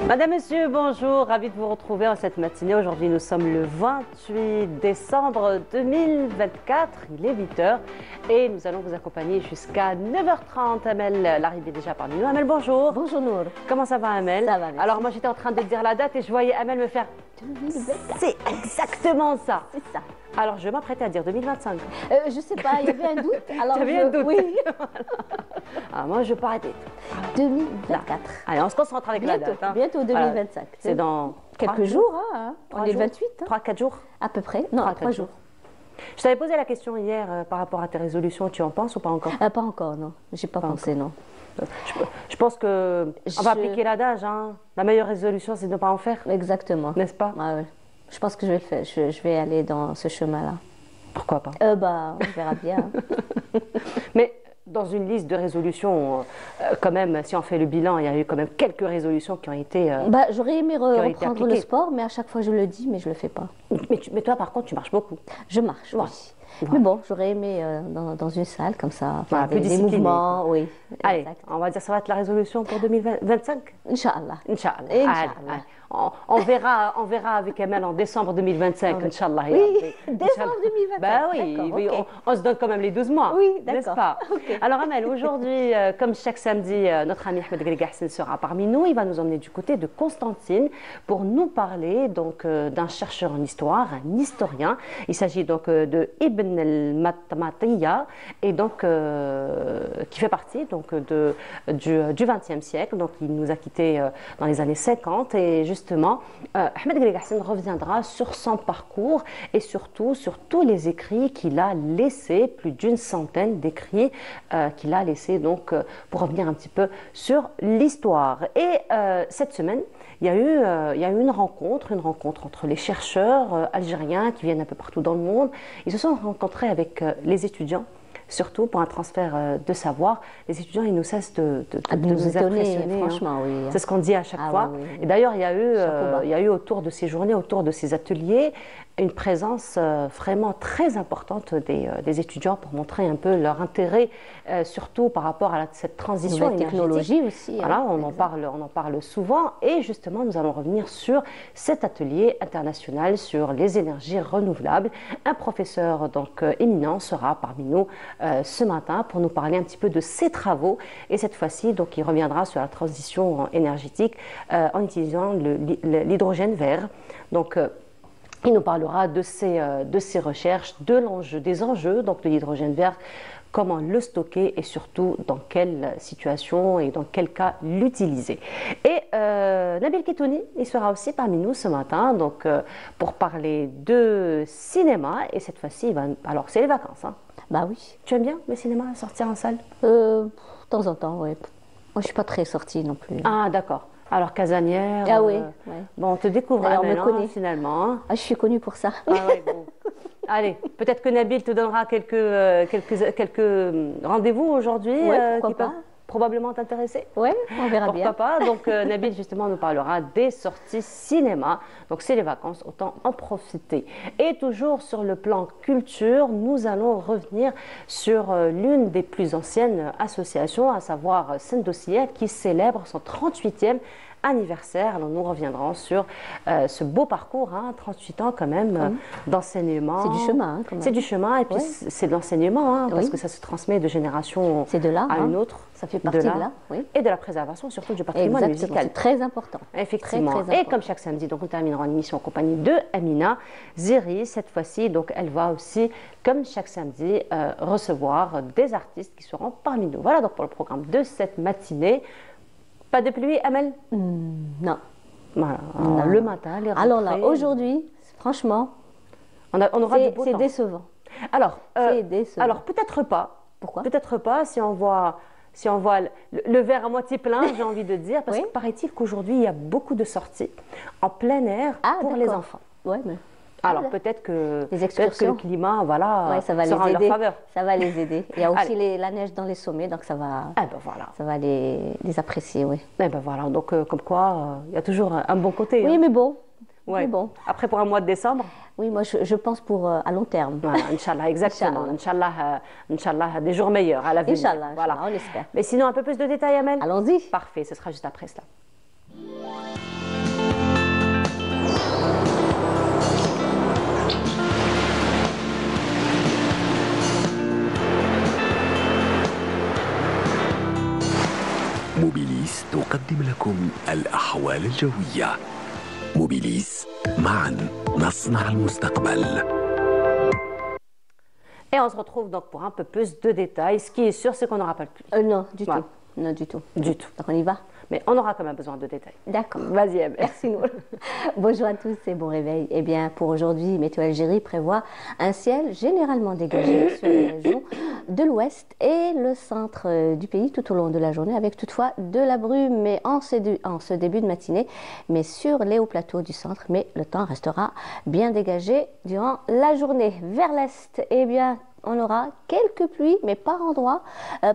Madame, Monsieur, bonjour, ravi de vous retrouver en cette matinée. Aujourd'hui, nous sommes le 28 décembre 2024, il est 8 heures et nous allons vous accompagner jusqu'à 9h30. Amel, l'arrivée est déjà parmi nous. Amel, bonjour. Bonjour Nour. Comment ça va, Amel? Ça va, merci. Alors moi, j'étais en train de dire la date et je voyais Amel me faire... 2024. C'est exactement ça. C'est ça. Alors, je vais m'apprêter à dire 2025. Je sais pas, il y avait un doute. Alors Tu avais un doute. Oui. Ah, moi, je pars arrêter. 2024. Allez, on se concentre avec la Bientôt, date. Hein. bientôt 2025. C'est dans quelques jours. Hein. On est le 28. 3-4 jours. À peu près. Non, 3 jours. Je t'avais posé la question hier par rapport à tes résolutions. Tu en penses ou pas encore? Pas encore, non. J'ai pas pensé, non. Je pense que on va appliquer l'adage. Hein. La meilleure résolution, c'est de ne pas en faire. Exactement. N'est-ce pas? Ouais. Je pense que je vais le faire. Je vais aller dans ce chemin-là. Pourquoi pas? On verra bien. Mais dans une liste de résolutions, quand même, si on fait le bilan, il y a eu quand même quelques résolutions qui ont été... j'aurais aimé reprendre le sport, mais à chaque fois je le dis, mais je le fais pas. Mais toi, par contre, tu marches beaucoup. Je marche, oui. Ouais. Mais bon, j'aurais aimé dans une salle comme ça, faire des mouvements, oui. Allez, on va dire ça va être la résolution pour 2025. Inch'Allah. Inch'Allah. Inch'Allah. On verra avec Amel en décembre 2025, Inch'Allah. Oui, décembre 2025. Bah oui, okay. on se donne quand même les 12 mois. Oui, d'accord. N'est-ce pas? Okay. Alors Amel, aujourd'hui, comme chaque samedi, notre ami Ahmed Gregassen sera parmi nous. Il va nous emmener du côté de Constantine pour nous parler donc d'un chercheur en histoire, un historien. Il s'agit donc de Ibn al-Matmatiya et donc qui fait partie donc du XXe siècle. Donc il nous a quittés dans les années 50 et justement, Ahmed Gregassen reviendra sur son parcours et surtout sur tous les écrits qu'il a laissés, plus d'une centaine d'écrits qu'il a laissés donc pour revenir un petit peu sur l'histoire. Et cette semaine, il y a eu une rencontre entre les chercheurs algériens qui viennent un peu partout dans le monde. Ils se sont rencontrés avec les étudiants. Surtout pour un transfert de savoir, les étudiants, ils nous cessent de nous impressionner. Franchement, oui. C'est ce qu'on dit à chaque fois. Oui. Et d'ailleurs, il y a eu autour de ces journées, autour de ces ateliers, une présence vraiment très importante des étudiants pour montrer un peu leur intérêt, surtout par rapport à cette transition énergétique. Technologie aussi. Voilà, on en parle souvent. Et justement, nous allons revenir sur cet atelier international sur les énergies renouvelables. Un professeur donc éminent sera parmi nous ce matin pour nous parler un petit peu de ses travaux. Et cette fois-ci, donc, il reviendra sur la transition énergétique en utilisant l'hydrogène vert. Donc, il nous parlera de ses recherches, des enjeux donc, de l'hydrogène vert, comment le stocker et surtout dans quelle situation et dans quel cas l'utiliser. Et Nabil Kitouni, il sera aussi parmi nous ce matin donc, pour parler de cinéma. Et cette fois-ci, alors c'est les vacances. Hein. Bah oui. Tu aimes bien le cinéma, sortir en salle? De temps en temps, oui. Moi, je ne suis pas très sortie non plus. Ah, d'accord. Alors, casanière. Ah oui. Ouais. Bon, on te découvre on me connaît finalement. Hein. Ah, je suis connue pour ça. Ah ouais, bon. Allez, peut-être que Nabil te donnera quelques rendez-vous aujourd'hui qui peuvent probablement t'intéresser. Oui, on verra bien. Pourquoi pas. Donc, Nabil, justement, nous parlera des sorties cinéma. Donc, c'est les vacances, autant en profiter. Et toujours sur le plan culture, nous allons revenir sur l'une des plus anciennes associations, à savoir Sendossier, qui célèbre son 38e anniversaire. Alors nous reviendrons sur ce beau parcours, 38 ans quand même d'enseignement. C'est du chemin. Quand même. C'est du chemin et puis c'est de l'enseignement parce que ça se transmet de génération à une autre. Ça fait partie de là. Et de la préservation surtout du patrimoine musical. C'est très important. Effectivement. Très, très important. Et comme chaque samedi, donc nous terminerons l'émission en compagnie de Amina Ziri. Cette fois-ci, donc elle va aussi, comme chaque samedi, recevoir des artistes qui seront parmi nous. Voilà donc pour le programme de cette matinée. Pas de pluie, Amel? Non. Voilà. Non. Le matin, les rentrées. Alors là, aujourd'hui, franchement, on aura du beau temps. C'est décevant. Alors, décevant. Alors peut-être pas. Pourquoi? Peut-être pas si on voit le verre à moitié plein, j'ai envie de dire, parce que paraît-il qu'aujourd'hui, il y a beaucoup de sorties en plein air pour les enfants. Ouais, mais... Alors peut-être que le climat ça va sera les en aider. leur faveur. Ça va les aider. Il y a aussi la neige dans les sommets, donc ça va, ça va les apprécier, oui. Et ben voilà, donc comme quoi, il y a toujours un bon côté. Oui, mais bon. Ouais. Mais bon. Après, pour un mois de décembre. Oui, moi je pense pour à long terme. Voilà, Inch'Allah, exactement. Inch'Allah, des jours meilleurs à l'avenir. Inch'Allah, voilà. on l'espère. Mais sinon, un peu plus de détails, Amel? Allons-y. Parfait, ce sera juste après cela. لكم الأحوال الجوية. موبيليس، معا نصنع المستقبل. Et on se retrouve donc pour un peu plus de détails. Ce qui est sûr, c'est qu'on n'aura pas le plus. Non, du tout. Non, du tout. Du tout. Donc on y va. Mais on aura quand même besoin de détails. D'accord. Vas-y, Amel. Merci, Nour. Bonjour à tous et bon réveil. Eh bien, pour aujourd'hui, Météo Algérie prévoit un ciel généralement dégagé sur les régions de l'ouest et le centre du pays tout au long de la journée, avec toutefois de la brume mais en ce début de matinée, mais sur les hauts plateaux du centre. Mais le temps restera bien dégagé durant la journée. Vers l'est, eh bien, on aura quelques pluies, mais par endroits,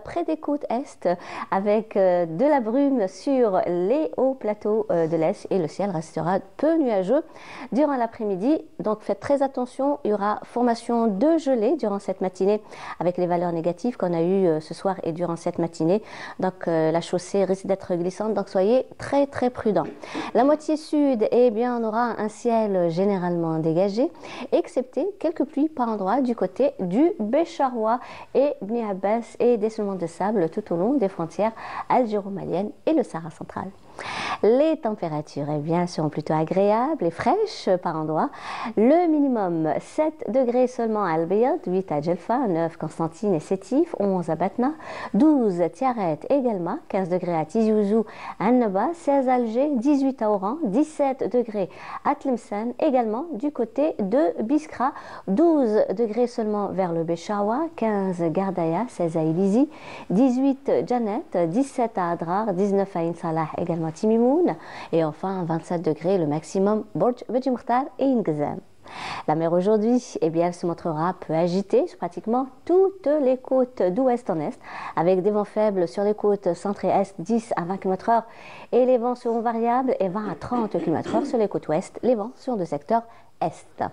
près des côtes est, avec de la brume sur les hauts plateaux de l'est, et le ciel restera peu nuageux durant l'après-midi. Donc faites très attention, il y aura formation de gelée durant cette matinée, avec les valeurs négatives qu'on a eues ce soir et durant cette matinée. Donc la chaussée risque d'être glissante, donc soyez très très prudents. La moitié sud, eh bien, on aura un ciel généralement dégagé, excepté quelques pluies par endroits du côté du Bécharoua et Bni Abbas et des sements de sable tout au long des frontières algéro-maliennes et le Sahara central. Les températures, eh bien, seront plutôt agréables et fraîches par endroits. Le minimum 7 degrés seulement à Al-Bayad, 8 à Djelfa, 9 Constantine et Sétif, 11 à Batna, 12 Tiaret et Galma, 15 degrés à Tizi Ouzou, Annaba, 16 à Alger, 18 à Oran, 17 degrés à Tlemcen, également du côté de Biskra, 12 degrés seulement vers le Bécharoua, 15 Gardaya, 16 à Ilizi, 18 Janet, 17 à Adrar, 19 à Insalah, également Timimoun, et enfin 27 degrés le maximum Borj Beji Mukhtar et Ingzam. La mer aujourd'hui, eh bien, elle se montrera peu agitée sur pratiquement toutes les côtes d'ouest en est, avec des vents faibles sur les côtes centre et est, 10 à 20 km/h, et les vents seront variables et 20 à 30 km/h sur les côtes ouest. Les vents sont de secteur est.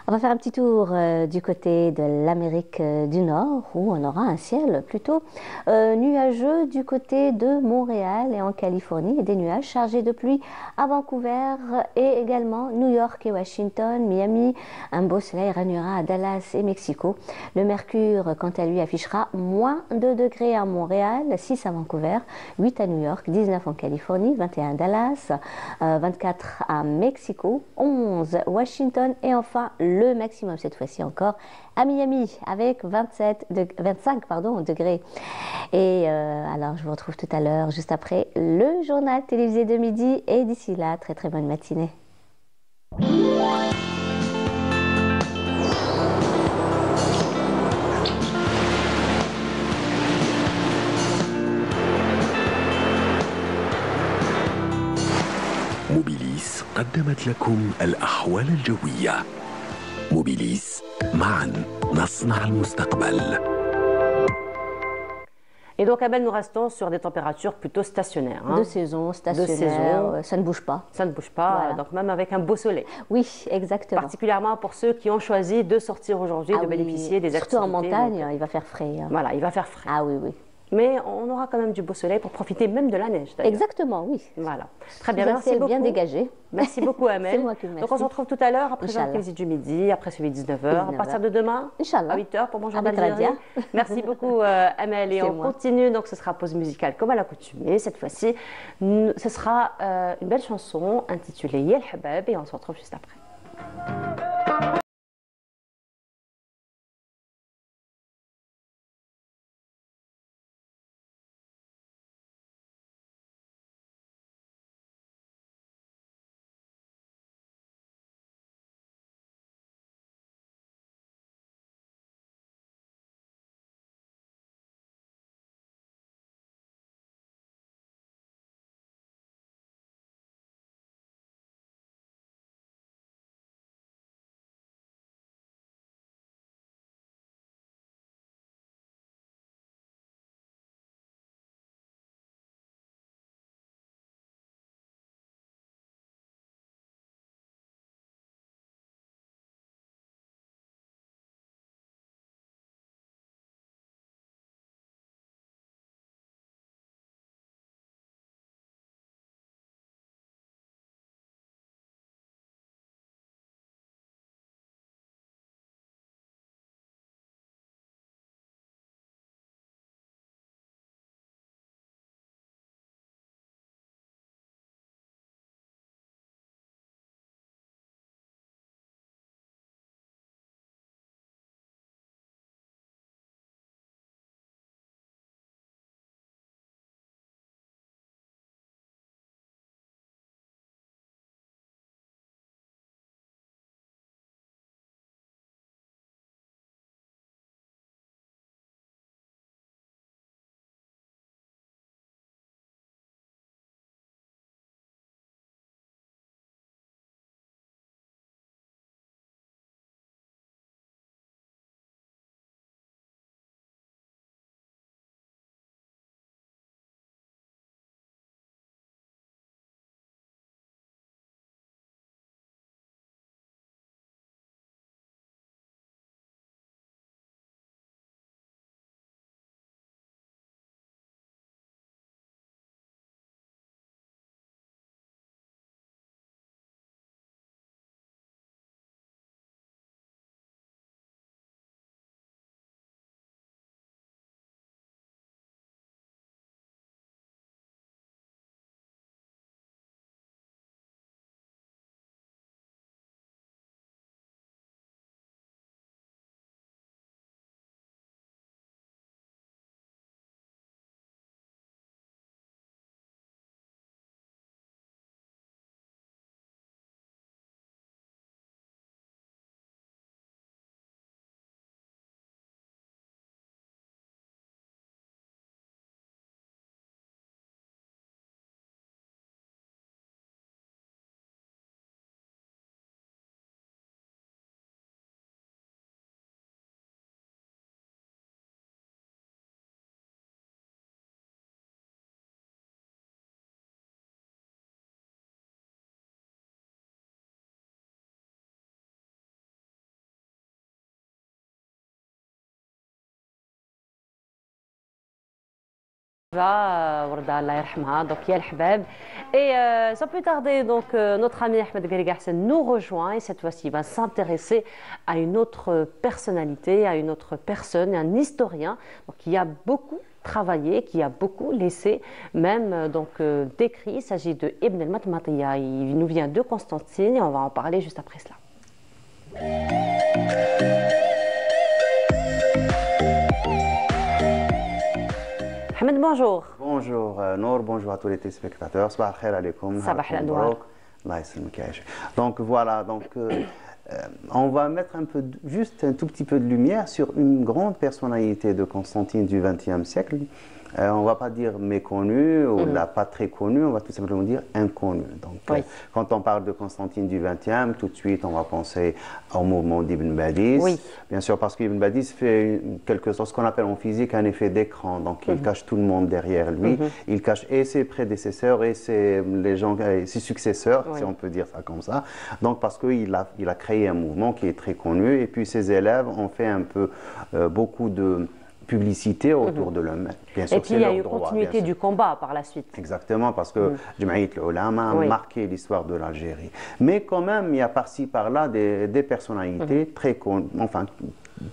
On va faire un petit tour du côté de l'Amérique du Nord, où on aura un ciel plutôt nuageux du côté de Montréal et en Californie, et des nuages chargés de pluie à Vancouver et également New York et Washington, Miami. Un beau soleil régnera à Dallas et Mexico. Le mercure, quant à lui, affichera moins 2 degrés à Montréal, 6 à Vancouver, 8 à New York, 19 en Californie, 21 à Dallas, 24 à Mexico, 11 Washington et enfin le maximum cette fois-ci encore à Miami avec 25 degrés. Et alors je vous retrouve tout à l'heure juste après le journal télévisé de midi et d'ici là, très très bonne matinée. موبيليس قدمت لكم الأحوال الجوية. موبيليس، معا نصنع المستقبل. Et donc, Abel, nous restons sur des températures plutôt stationnaires. De saison, stationnaire, ça ne bouge pas. Ça ne bouge pas, voilà. Donc même avec un beau soleil. Oui, exactement. Particulièrement pour ceux qui ont choisi de sortir aujourd'hui, de bénéficier des activités. Surtout en montagne, il va faire frais. Voilà, il va faire frais. Ah oui, oui. Mais on aura quand même du beau soleil pour profiter même de la neige. Exactement, oui. Voilà. Très bien, merci beaucoup. Bien dégagé. Merci beaucoup, Amel. C'est moi qui vous remercie. Donc on se retrouve tout à l'heure après la visite du midi, après celui de 19h, à partir de demain, Inch'Allah. à 8h pour mon journal d'Algérie. Merci beaucoup, Amel. Et on continue, donc ce sera pause musicale comme à l'accoutumée. Cette fois-ci, ce sera une belle chanson intitulée Yel Habab et on se retrouve juste après. Warda Allah yarhamha, donc Yel Hbab. Et sans plus tarder, donc notre ami Ahmed Garriga nous rejoint et cette fois-ci il va s'intéresser à une autre personnalité, à une autre personne, un historien qui a beaucoup travaillé, qui a beaucoup laissé, même d'écrit. Il s'agit de Ibn al-Matmatiya. Il nous vient de Constantine et on va en parler juste après cela. Ahmed, bonjour. Bonjour Nour, bonjour à tous les téléspectateurs. Sabah al-khair alaykoum. Sabah al-anwar. Donc voilà, on va mettre juste un tout petit peu de lumière sur une grande personnalité de Constantine du XXe siècle. On ne va pas dire méconnu ou pas très connu, on va tout simplement dire inconnu. Donc, oui. Quand on parle de Constantine du XXe, tout de suite on va penser au mouvement d'Ibn Badis. Oui. Bien sûr, parce qu'Ibn Badis fait quelque chose, ce qu'on appelle en physique un effet d'écran. Donc il cache tout le monde derrière lui. Il cache et ses prédécesseurs et ses successeurs, oui, si on peut dire ça comme ça. Donc parce qu'il a créé un mouvement qui est très connu et puis ses élèves ont fait un peu beaucoup de publicité autour de l'homme. Et puis il y a eu continuité du combat par la suite. Exactement, parce que Jamaït al-Ulama a marqué l'histoire de l'Algérie. Mais quand même, il y a par-ci par-là des personnalités très connues, enfin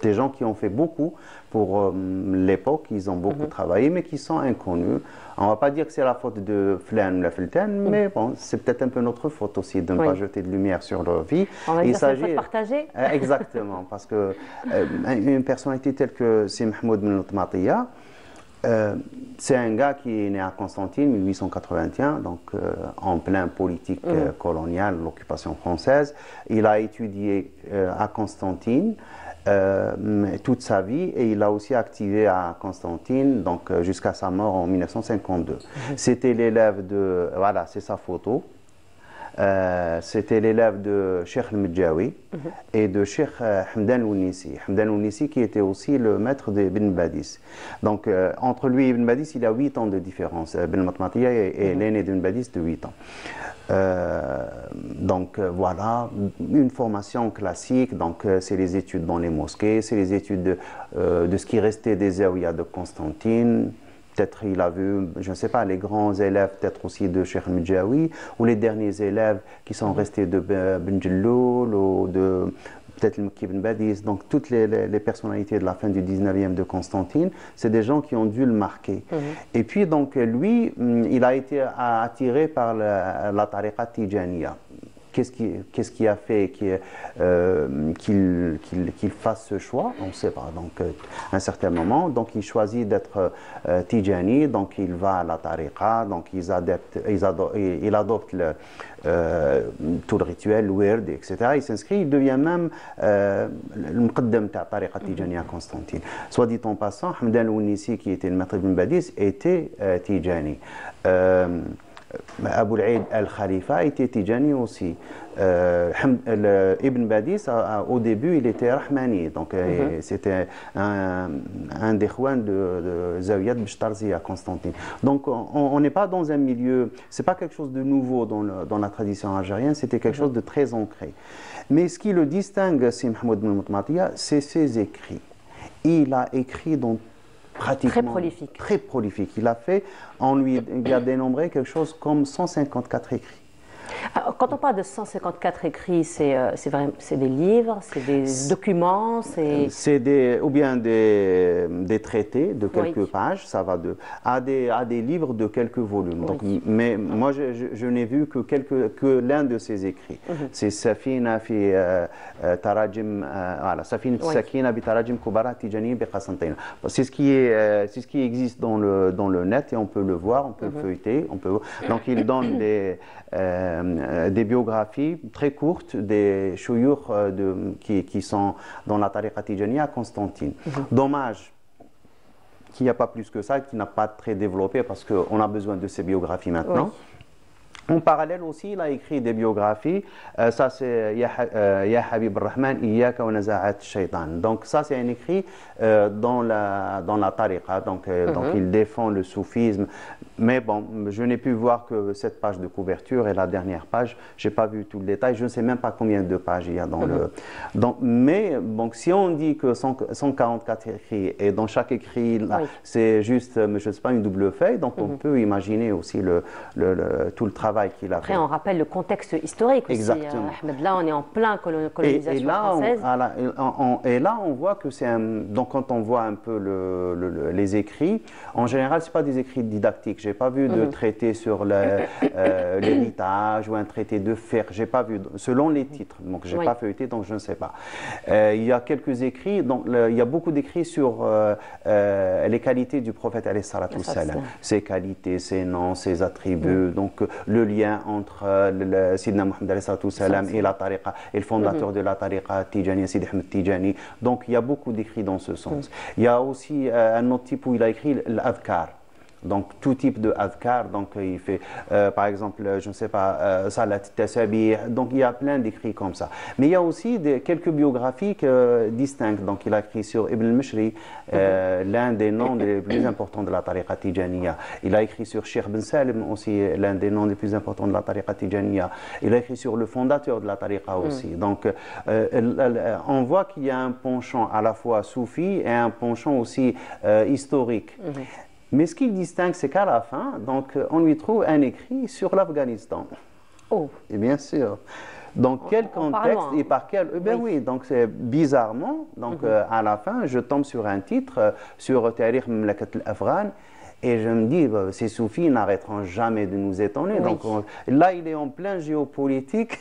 des gens qui ont fait beaucoup pour l'époque, ils ont beaucoup travaillé, mais qui sont inconnus. On ne va pas dire que c'est la faute de Flan ou la Felten, mais bon, c'est peut-être un peu notre faute aussi de ne pas jeter de lumière sur leur vie. On va dire que c'est une partager. Exactement, parce que une personnalité telle que c'est Mahmoud ibn al-Matmatiya, c'est un gars qui est né à Constantine, 1881, donc en plein politique coloniale, l'occupation française. Il a étudié à Constantine toute sa vie et il a aussi activé à Constantine donc jusqu'à sa mort en 1952. C'était l'élève de, voilà, c'est sa photo. C'était l'élève de Cheikh al-Medjawi et de Cheikh Hamdan al-Ounissi. Hamdan al-Ounissi qui était aussi le maître d'Ibn Badis. Donc entre lui et Ibn Badis, il y a 8 ans de différence. Ibn Matmatiya est l'aîné d'Ibn Badis de 8 ans. Voilà, une formation classique, donc c'est les études dans les mosquées, c'est les études de ce qui restait des zawiyas de Constantine. Peut-être il a vu, je ne sais pas, les grands élèves, peut-être aussi de Cheikh al-Medjawi, ou les derniers élèves qui sont restés de Ben Jelloul, ou de peut-être le Makki ibn Badis. Donc toutes les personnalités de la fin du 19e de Constantine, c'est des gens qui ont dû le marquer. Et puis donc lui, il a été attiré par la tariqa Tijaniya. Qu'est-ce qui a fait qu'il fasse ce choix? On ne sait pas. Donc, à un certain moment, donc il choisit d'être Tijani, donc il va à la tariqa, donc il adopte tout le rituel, le wird, etc. Il s'inscrit, il devient même le muqaddam de la tariqa Tijani à Constantine. Soit dit en passant, Hamdan al-Ounissi, qui était le maître d'Ibn Badis, était Tijani. Abu al-Eid al-Khalifa était Tijani aussi. Ibn Badis, au début, il était Rahmani, donc c'était un des khouans de Zawiyat Bishtarzi à Constantine. Donc on n'est pas dans un milieu, c'est pas quelque chose de nouveau dans la tradition algérienne, c'était quelque chose de très ancré. Mais ce qui le distingue, c'est Mahmoud ibn al-Matmatiya, c'est ses écrits. Il a écrit dans pratiquement très prolifique. Très prolifique. Il a dénombré quelque chose comme 154 écrits. Alors, quand on parle de 154 écrits, c'est des livres, c'est des documents, c'est ou bien des traités de quelques pages, ça va à des livres de quelques volumes. Donc, mais moi, je n'ai vu que l'un de ces écrits. C'est Safina fi Tarajim, voilà, Safina Sakina bi Tarajim Kubara Tijani bi Qasantina. C'est ce qui existe dans le net et on peut le voir, on peut le feuilleter, donc il donne des biographies très courtes des chouyours qui sont dans la tariqa Tijani à Constantine. Dommage qu'il n'y a pas plus que ça, qui n'a pas très développé parce qu'on a besoin de ces biographies maintenant. En parallèle aussi, il a écrit des biographies. Ça, c'est Ya Habib al-Rahman, Iyaka wa Naza'at al-Shaytan. Donc, ça, c'est un écrit dans la tariqa. Donc, il défend le soufisme. Mais bon, je n'ai pu voir que cette page de couverture et la dernière page. Je n'ai pas vu tout le détail. Je ne sais même pas combien de pages il y a dans le. Mais bon, si on dit que 144 écrits et dans chaque écrit, c'est juste, je ne sais pas, une double feuille, donc on peut imaginer aussi tout le travail qu'il a fait. Après, on rappelle le contexte historique aussi. Exactement. Ahmed, là, on est en plein colonisation française. Et là, on voit que c'est un. Donc, quand on voit un peu les écrits, en général, ce pas des écrits didactiques. Je n'ai pas vu de traité sur l'héritage ou un traité de fer. Je n'ai pas vu, selon les titres. Donc, je n'ai pas feuilleté, donc je ne sais pas. Il y a quelques écrits, donc il y a beaucoup d'écrits sur les qualités du prophète, alayhi salatu wassalam. Ses qualités, ses noms, ses attributs. Donc, le lien entre le Sidna Mohammed alayhi salatu wassalam et la tariqa, et le fondateur de la tariqa, Tijani, Sidi Ahmed Tijani. Donc, il y a beaucoup d'écrits dans ce sens. Il y a aussi un autre type où il a écrit l'adhkar. Donc, tout type de adhkar. Donc, il fait, par exemple, je ne sais pas, Salat Tasabih. Donc, il y a plein d'écrits comme ça. Mais il y a aussi quelques biographies distinctes. Donc, il a écrit sur Ibn al-Mishri, l'un des noms les plus importants de la tariqa Tijaniya. Il a écrit sur Cheikh Ben Salim aussi, l'un des noms les plus importants de la tariqa Tijaniya. Il a écrit sur le fondateur de la tariqa aussi. Donc, on voit qu'il y a un penchant à la fois soufi et un penchant aussi historique. Mais ce qu'il distingue, c'est qu'à la fin, donc, on lui trouve un écrit sur l'Afghanistan. Oh. Et bien sûr. Dans quel contexte et par quel... Ben oui, donc c'est bizarrement, donc à la fin, je tombe sur un titre sur Tarikh Mamlakat al-Afghan. Et je me dis, ces soufis n'arrêteront jamais de nous étonner. Donc là, il est en plein géopolitique,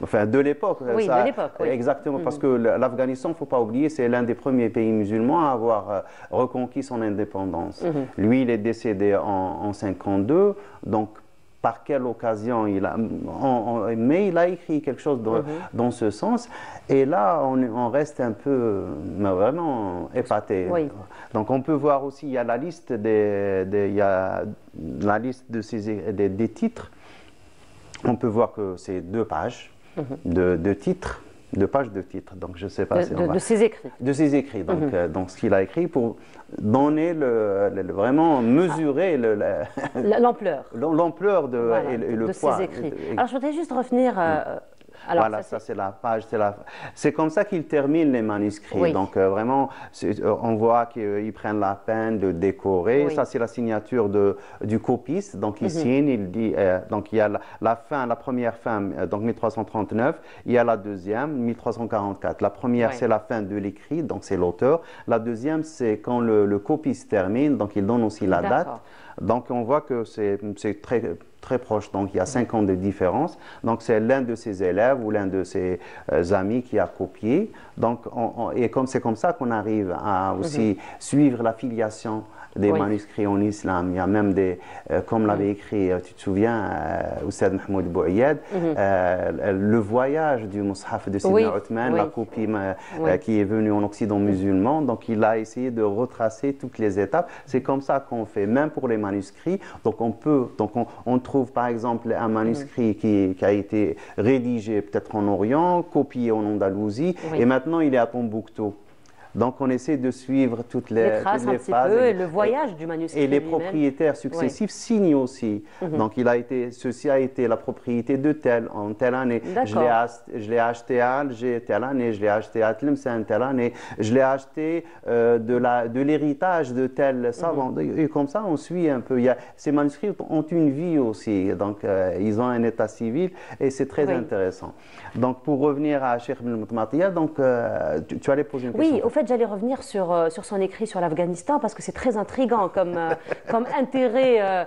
enfin de l'époque. Oui, de l'époque. Oui. Exactement, parce que l'Afghanistan, il ne faut pas oublier, c'est l'un des premiers pays musulmans à avoir reconquis son indépendance. Lui, il est décédé en 1952, donc par quelle occasion mais il a écrit quelque chose dans ce sens. Et là, on reste un peu vraiment épaté. Oui. Donc, on peut voir aussi, il y a la liste il y a la liste des titres. On peut voir que c'est 2 pages de titres. 2 pages de titres, donc je ne sais pas de ses écrits. De ses écrits, donc ce qu'il a écrit pour donner vraiment mesurer l'ampleur. L'ampleur de poids. Ses écrits. Alors je voudrais juste revenir. Alors, voilà, ça c'est la page. C'est comme ça qu'ils terminent les manuscrits. Oui. Donc vraiment, on voit qu'ils prennent la peine de décorer. Oui. Ça c'est la signature du copiste. Donc il signe, il dit. Donc il y a la première fin, donc 1339. Il y a la deuxième, 1344. La première c'est la fin de l'écrit, donc c'est l'auteur. La deuxième c'est quand le copiste termine, donc il donne aussi la date. Donc on voit que c'est très proche, donc il y a 5 ans de différence. Donc c'est l'un de ses élèves ou l'un de ses amis qui a copié. Donc et c'est comme ça qu'on arrive à aussi suivre la filiation des manuscrits en islam. Il y a même des, comme l'avait écrit, tu te souviens, Oussad Mahmoud Bouayed, le voyage du Mus'haf de Sidna Othman, la copie qui est venue en Occident musulman. Donc il a essayé de retracer toutes les étapes. C'est comme ça qu'on fait, même pour les manuscrits. Donc on trouve par exemple un manuscrit qui a été rédigé peut-être en Orient, copié en Andalousie, et maintenant il est à Tombouctou. Donc on essaie de suivre toutes les traces phases et le voyage du manuscrit. Et les propriétaires successifs signent aussi. Donc ceci a été la propriété de tel en telle année. Je l'ai acheté à Alger telle année, je l'ai acheté à Tlemcen telle année, je l'ai acheté de l'héritage de tel savant. Et comme ça on suit un peu. Ces manuscrits ont une vie aussi. Donc ils ont un état civil et c'est très intéressant. Donc pour revenir à Cheikh Ibn Matmatiya, donc tu allais poser une question. Oui, au fait, j'allais revenir sur son écrit sur l'Afghanistan parce que c'est très intriguant comme intérêt.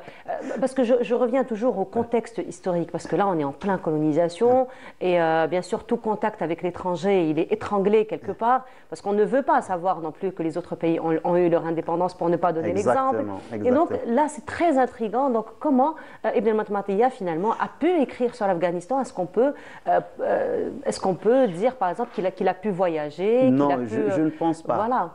Parce que je reviens toujours au contexte historique, parce que là, on est en plein colonisation et bien sûr, tout contact avec l'étranger, il est étranglé quelque part parce qu'on ne veut pas savoir non plus que les autres pays ont eu leur indépendance pour ne pas donner l'exemple. Et donc là, c'est très intriguant. Donc, comment Ibn Matmatiya finalement a pu écrire sur l'Afghanistan? Est-ce qu'on peut dire, par exemple, qu'il a pu voyager? Non, pense pas. Voilà.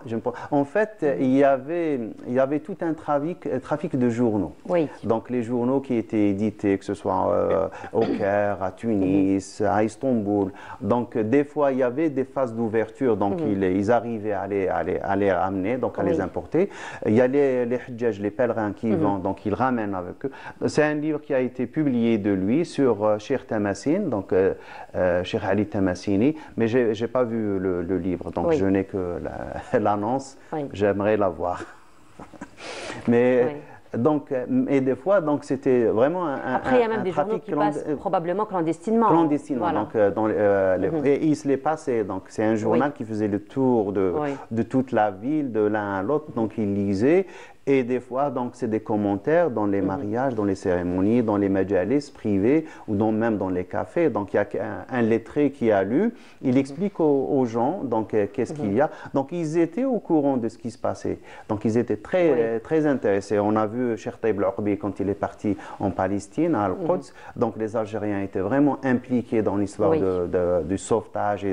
En fait, il y avait tout un trafic de journaux. Oui. Donc les journaux qui étaient édités, que ce soit au Caire, à Tunis, à Istanbul. Donc des fois, il y avait des phases d'ouverture, donc ils arrivaient à les ramener, donc à les importer. Il y a les hajjaj, les pèlerins qui vont, donc ils ramènent avec eux. C'est un livre qui a été publié de lui sur Cheikh Tamassine, donc Cheikh Ali Tamassini, mais je n'ai pas vu le livre, donc je n'ai que l'annonce. J'aimerais la voir. Mais donc, et des fois, donc c'était vraiment Après, il y a même des journaux qui passent probablement clandestinement. Clandestinement, donc et il se les passait. Donc c'est un journal qui faisait le tour de toute la ville, de l'un à l'autre. Donc il lisait. Et des fois, donc, c'est des commentaires dans les mariages, dans les cérémonies, dans les majalis privés ou même dans les cafés. Donc, il y a un lettré qui a lu. Il explique aux gens, donc, qu'est-ce qu'il y a. Donc, ils étaient au courant de ce qui se passait. Donc, ils étaient très intéressés. On a vu Cheikh Taïb El-Orbi quand il est parti en Palestine, à Al-Quds. Donc, les Algériens étaient vraiment impliqués dans l'histoire du sauvetage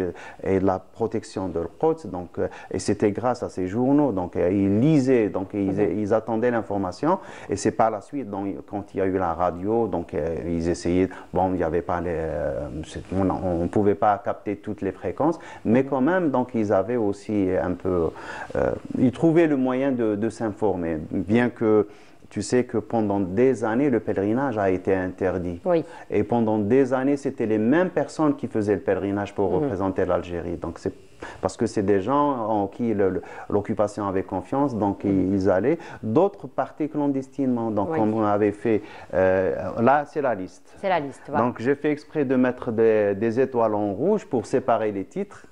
et de la protection de Al-Quds. Donc, et c'était grâce à ces journaux. Donc, ils lisaient, donc, ils attendaient l'information et c'est par la suite, donc, quand il y a eu la radio, donc ils essayaient, bon, il n'y avait pas on ne pouvait pas capter toutes les fréquences, mais quand même, donc ils avaient aussi un peu, ils trouvaient le moyen de s'informer, bien que tu sais que pendant des années, le pèlerinage a été interdit. Oui. Et pendant des années, c'était les mêmes personnes qui faisaient le pèlerinage pour représenter l'Algérie. Donc c'est parce que c'est des gens en qui l'occupation avait confiance, donc ils allaient. D'autres partaient clandestinement, donc comme on avait fait. Là, c'est la liste. C'est la liste, voilà. Donc j'ai fait exprès de mettre des étoiles en rouge pour séparer les titres.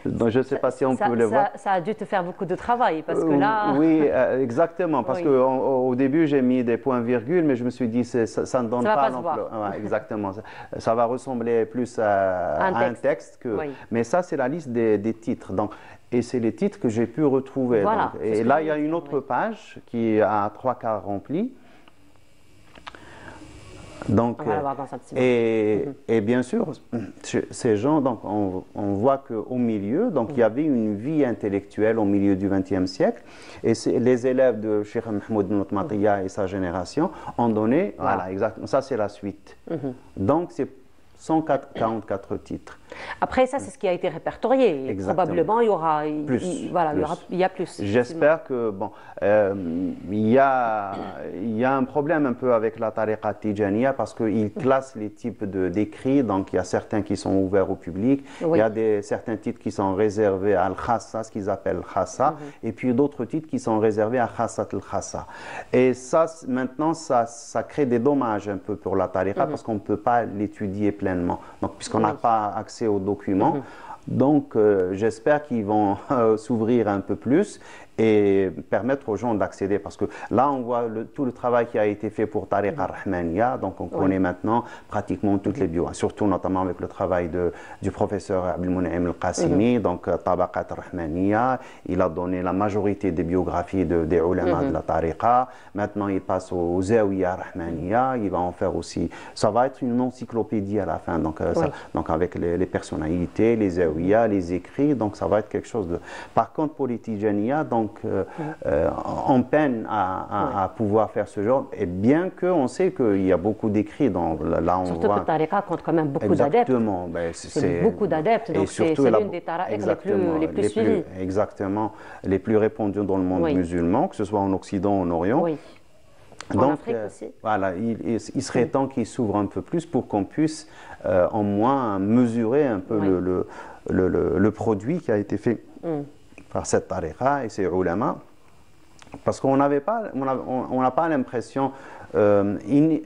Donc je ne sais pas si on peut les voir. Ça a dû te faire beaucoup de travail, parce que là... Oui, exactement, parce qu'au début, j'ai mis des points-virgules, mais je me suis dit, ça ne donne pas l'ampleur. Ouais, exactement, ça va ressembler plus à un texte que... Mais ça, c'est la liste des titres. Donc, et c'est les titres que j'ai pu retrouver. Voilà, donc, et là, il y a une autre page qui a 3/4 remplie. Donc, on va la voir dans un petit moment. Et bien sûr, ces gens, donc, on voit qu'au milieu, donc, il y avait une vie intellectuelle au milieu du XXe siècle. Et les élèves de Cheikh Mahmoud Ben Tmatiya et sa génération ont donné, voilà, exactement, ça c'est la suite. Donc, c'est 144 titres. Après, ça, c'est ce qui a été répertorié. Exactement. Probablement, il y aura plus. Il y a plus. J'espère que, bon, il y a un problème un peu avec la tariqa Tijaniya parce qu'ils classent les types d'écrits. Donc, il y a certains qui sont ouverts au public. Il y a certains titres qui sont réservés à Al-Khassa, ce qu'ils appellent Khassa. Et puis d'autres titres qui sont réservés à Khassat Al-Khassa. Et ça, maintenant, ça crée des dommages un peu pour la tariqa parce qu'on ne peut pas l'étudier pleinement. Donc, puisqu'on n'a pas accès aux documents. Donc, j'espère qu'ils vont s'ouvrir un peu plus et permettre aux gens d'accéder. Parce que là, on voit tout le travail qui a été fait pour Tariqa Rahmaniya. Donc, on connaît maintenant pratiquement toutes les bios, surtout notamment avec le travail du professeur Abdelmounaim El-Qassimi, donc Tabaqat Rahmaniya. Il a donné la majorité des biographies des ulama de la Tariqa. Maintenant, il passe au Zawiya Rahmaniya. Il va en faire aussi. Ça va être une encyclopédie à la fin. Donc, donc avec les personnalités, les Zawiya, les écrits. Donc, ça va être quelque chose de. Par contre, pour les Tijaniya, donc, on peine à pouvoir faire ce genre, et bien qu'on sait qu'il y a beaucoup d'écrits, là on surtout voit... que Tariqa compte quand même beaucoup d'adeptes. Exactement. Ben, c'est beaucoup d'adeptes, donc c'est l'une des tariqas les plus suivies. Exactement, les plus répandues dans le monde musulman, que ce soit en Occident ou en Orient. Oui. Donc, voilà, il serait temps qu'il s'ouvre un peu plus pour qu'on puisse au moins mesurer un peu le produit qui a été fait par cette tariqa et ces ulama, parce qu'on n'a pas l'impression, les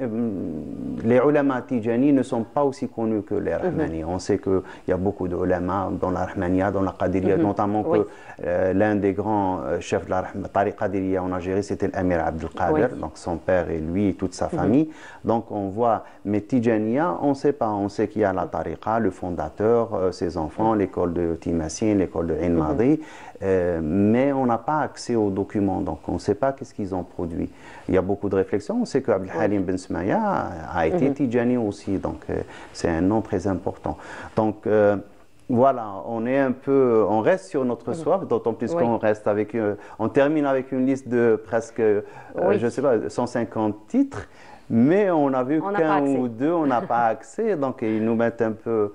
ulama tijani ne sont pas aussi connus que les rahmani. On sait qu'il y a beaucoup de ulama dans la rahmaniya, dans la qadiriya, notamment que l'un des grands chefs de la tariqa qadiriya en Algérie, c'était l'Amir Abdel Qadir, donc son père et lui et toute sa famille. Donc on voit, mais tijaniya, on ne sait pas, on sait qu'il y a la tariqa, le fondateur, ses enfants, l'école de Timassine, l'école de Ain Madi, mais on n'a pas accès aux documents, donc on ne sait pas qu'est-ce qu'ils ont produit. Il y a beaucoup de réflexions. On sait que Abdel Halim Ben Smaya a été Tijani aussi, donc c'est un nom très important. Donc Voilà, on reste sur notre soif, d'autant plus qu'on reste on termine avec une liste de presque, je sais pas, 150 titres, mais on a vu qu'un ou deux, on n'a pas accès, donc ils nous mettent un peu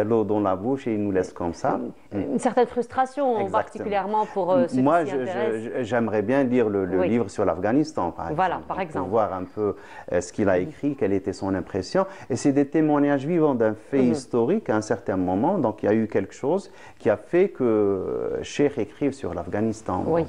l'eau dans la bouche et ils nous laissent comme ça. Une certaine frustration, particulièrement pour ceux qui s'y intéressent. Moi, j'aimerais bien lire le livre sur l'Afghanistan, par exemple. Voilà, par exemple. Pour voir un peu ce qu'il a écrit, quelle était son impression. Et c'est des témoignages vivants d'un fait historique à un certain moment. Donc, il y a eu quelque chose qui a fait que Cheikh écrive sur l'Afghanistan. Donc,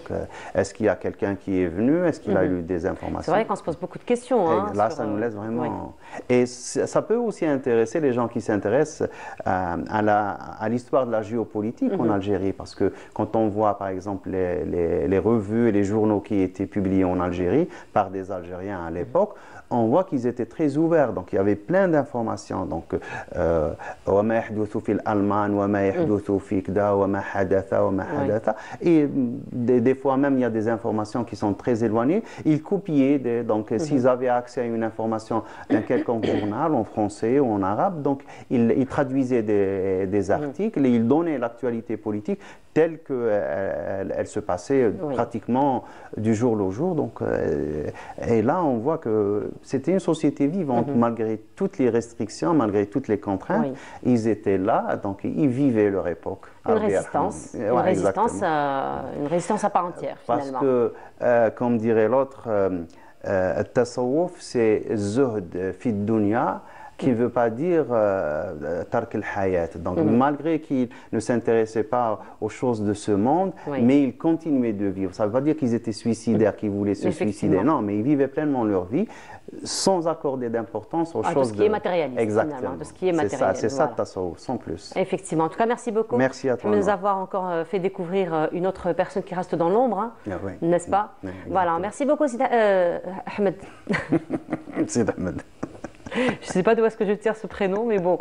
est-ce qu'il y a quelqu'un qui est venu? Est-ce qu'il a eu des informations? C'est vrai qu'on se pose beaucoup de questions. Et là, ça nous laisse vraiment... Et ça peut aussi intéresser les gens qui s'intéressent à l'histoire de la géopolitique en Algérie, parce que quand on voit par exemple les revues et les journaux qui étaient publiés en Algérie par des Algériens à l'époque, on voit qu'ils étaient très ouverts, donc il y avait plein d'informations. Donc, et des fois même il y a des informations qui sont très éloignées. Ils copiaient, donc s'ils avaient accès à une information d'un quelconque journal en français ou en arabe, donc ils traduisaient des articles et ils donnaient l'actualité politique telle qu'elle se passait pratiquement du jour au jour. Donc, et là, on voit que c'était une société vivante, malgré toutes les restrictions, malgré toutes les contraintes. Ils étaient là, donc ils vivaient leur époque. Une résistance, une résistance à part entière, finalement. Parce que, comme dirait l'autre, Tasawwuf, c'est Zuhd fi dunya, qui ne veut pas dire Tark al-Hayat. Donc, malgré qu'il ne s'intéressait pas aux choses de ce monde, mais il continuait de vivre. Ça ne veut pas dire qu'ils étaient suicidaires, qu'ils voulaient se suicider. Non, mais ils vivaient pleinement leur vie sans accorder d'importance aux choses de ce qui est matérialiste. Exactement. De ce qui est matériel. C'est ça, Tasawwuf, sans plus. Effectivement. En tout cas, merci beaucoup. Merci à toi. De nous avoir encore fait découvrir une autre personne qui reste dans l'ombre, n'est-ce pas? Voilà. Merci beaucoup, Ahmed. C'est Ahmed. Je ne sais pas d'où est-ce que je tire ce prénom, mais bon.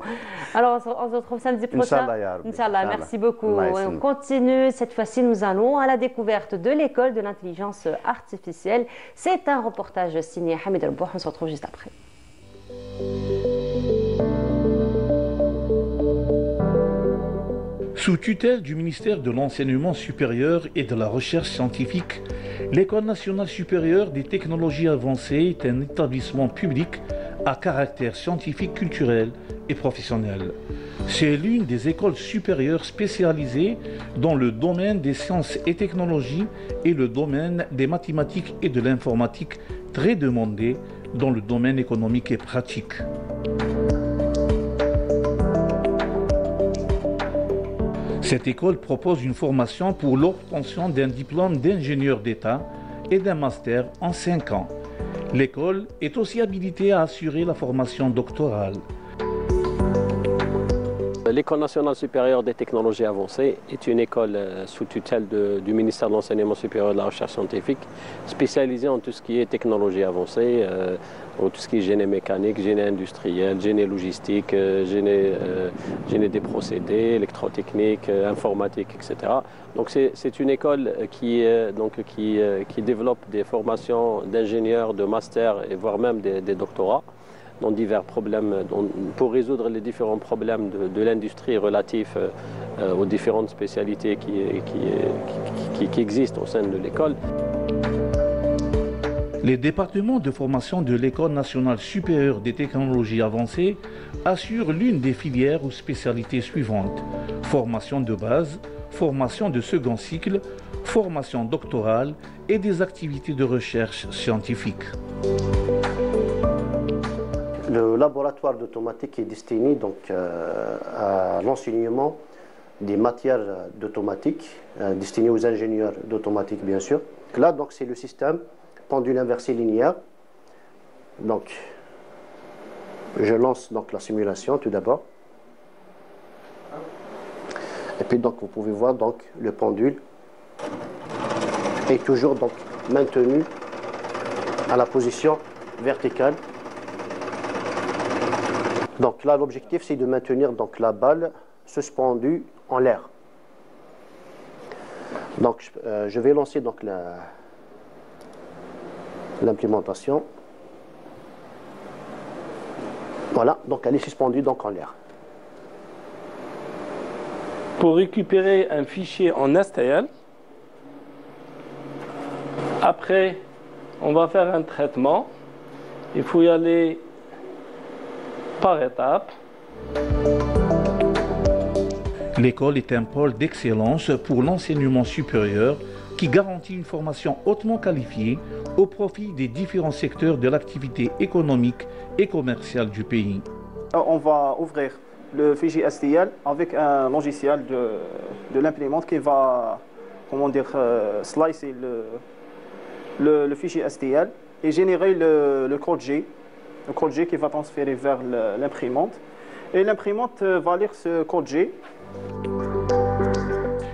Alors, on se retrouve samedi prochain. Inch'Allah, merci beaucoup. On continue. Cette fois-ci, nous allons à la découverte de l'école de l'intelligence artificielle. C'est un reportage signé Hamid El Bouh. On se retrouve juste après. Sous tutelle du ministère de l'Enseignement supérieur et de la Recherche scientifique, l'École nationale supérieure des technologies avancées est un établissement public à caractère scientifique, culturel et professionnel. C'est l'une des écoles supérieures spécialisées dans le domaine des sciences et technologies et le domaine des mathématiques et de l'informatique, très demandé dans le domaine économique et pratique. Cette école propose une formation pour l'obtention d'un diplôme d'ingénieur d'État et d'un master en 5 ans. L'école est aussi habilitée à assurer la formation doctorale. L'École nationale supérieure des technologies avancées est une école sous tutelle du ministère de l'Enseignement supérieur et de la Recherche scientifique, spécialisée en tout ce qui est technologie avancée, en tout ce qui est génie mécanique, génie industriel, génie logistique, génie des procédés, électrotechnique, informatique, etc. Donc c'est une école qui développe des formations d'ingénieurs, de master et voire même des doctorats dans divers problèmes, pour résoudre les différents problèmes de l'industrie relatifs aux différentes spécialités qui existent au sein de l'école. Les départements de formation de l'École nationale supérieure des technologies avancées assurent l'une des filières ou spécialités suivantes: formation de base, formation de second cycle, formation doctorale et des activités de recherche scientifique. Le laboratoire d'automatique est destiné donc à l'enseignement des matières d'automatique, destinées aux ingénieurs d'automatique bien sûr. Là donc c'est le système pendule inversée linéaire. Donc je lance donc la simulation tout d'abord. Et puis donc vous pouvez voir donc le pendule est toujours donc maintenu à la position verticale. Donc là, l'objectif, c'est de maintenir donc, la balle suspendue en l'air. Donc, je vais lancer donc l'implémentation. Voilà, donc elle est suspendue donc, en l'air. pour récupérer un fichier en STL. Après, on va faire un traitement. Il faut y aller par étapes. L'école est un pôle d'excellence pour l'enseignement supérieur qui garantit une formation hautement qualifiée au profit des différents secteurs de l'activité économique et commerciale du pays. On va ouvrir le fichier STL avec un logiciel de l'imprimante qui va, comment dire, slicer le fichier STL et générer le code G qui va transférer vers l'imprimante. Et l'imprimante va lire ce code G.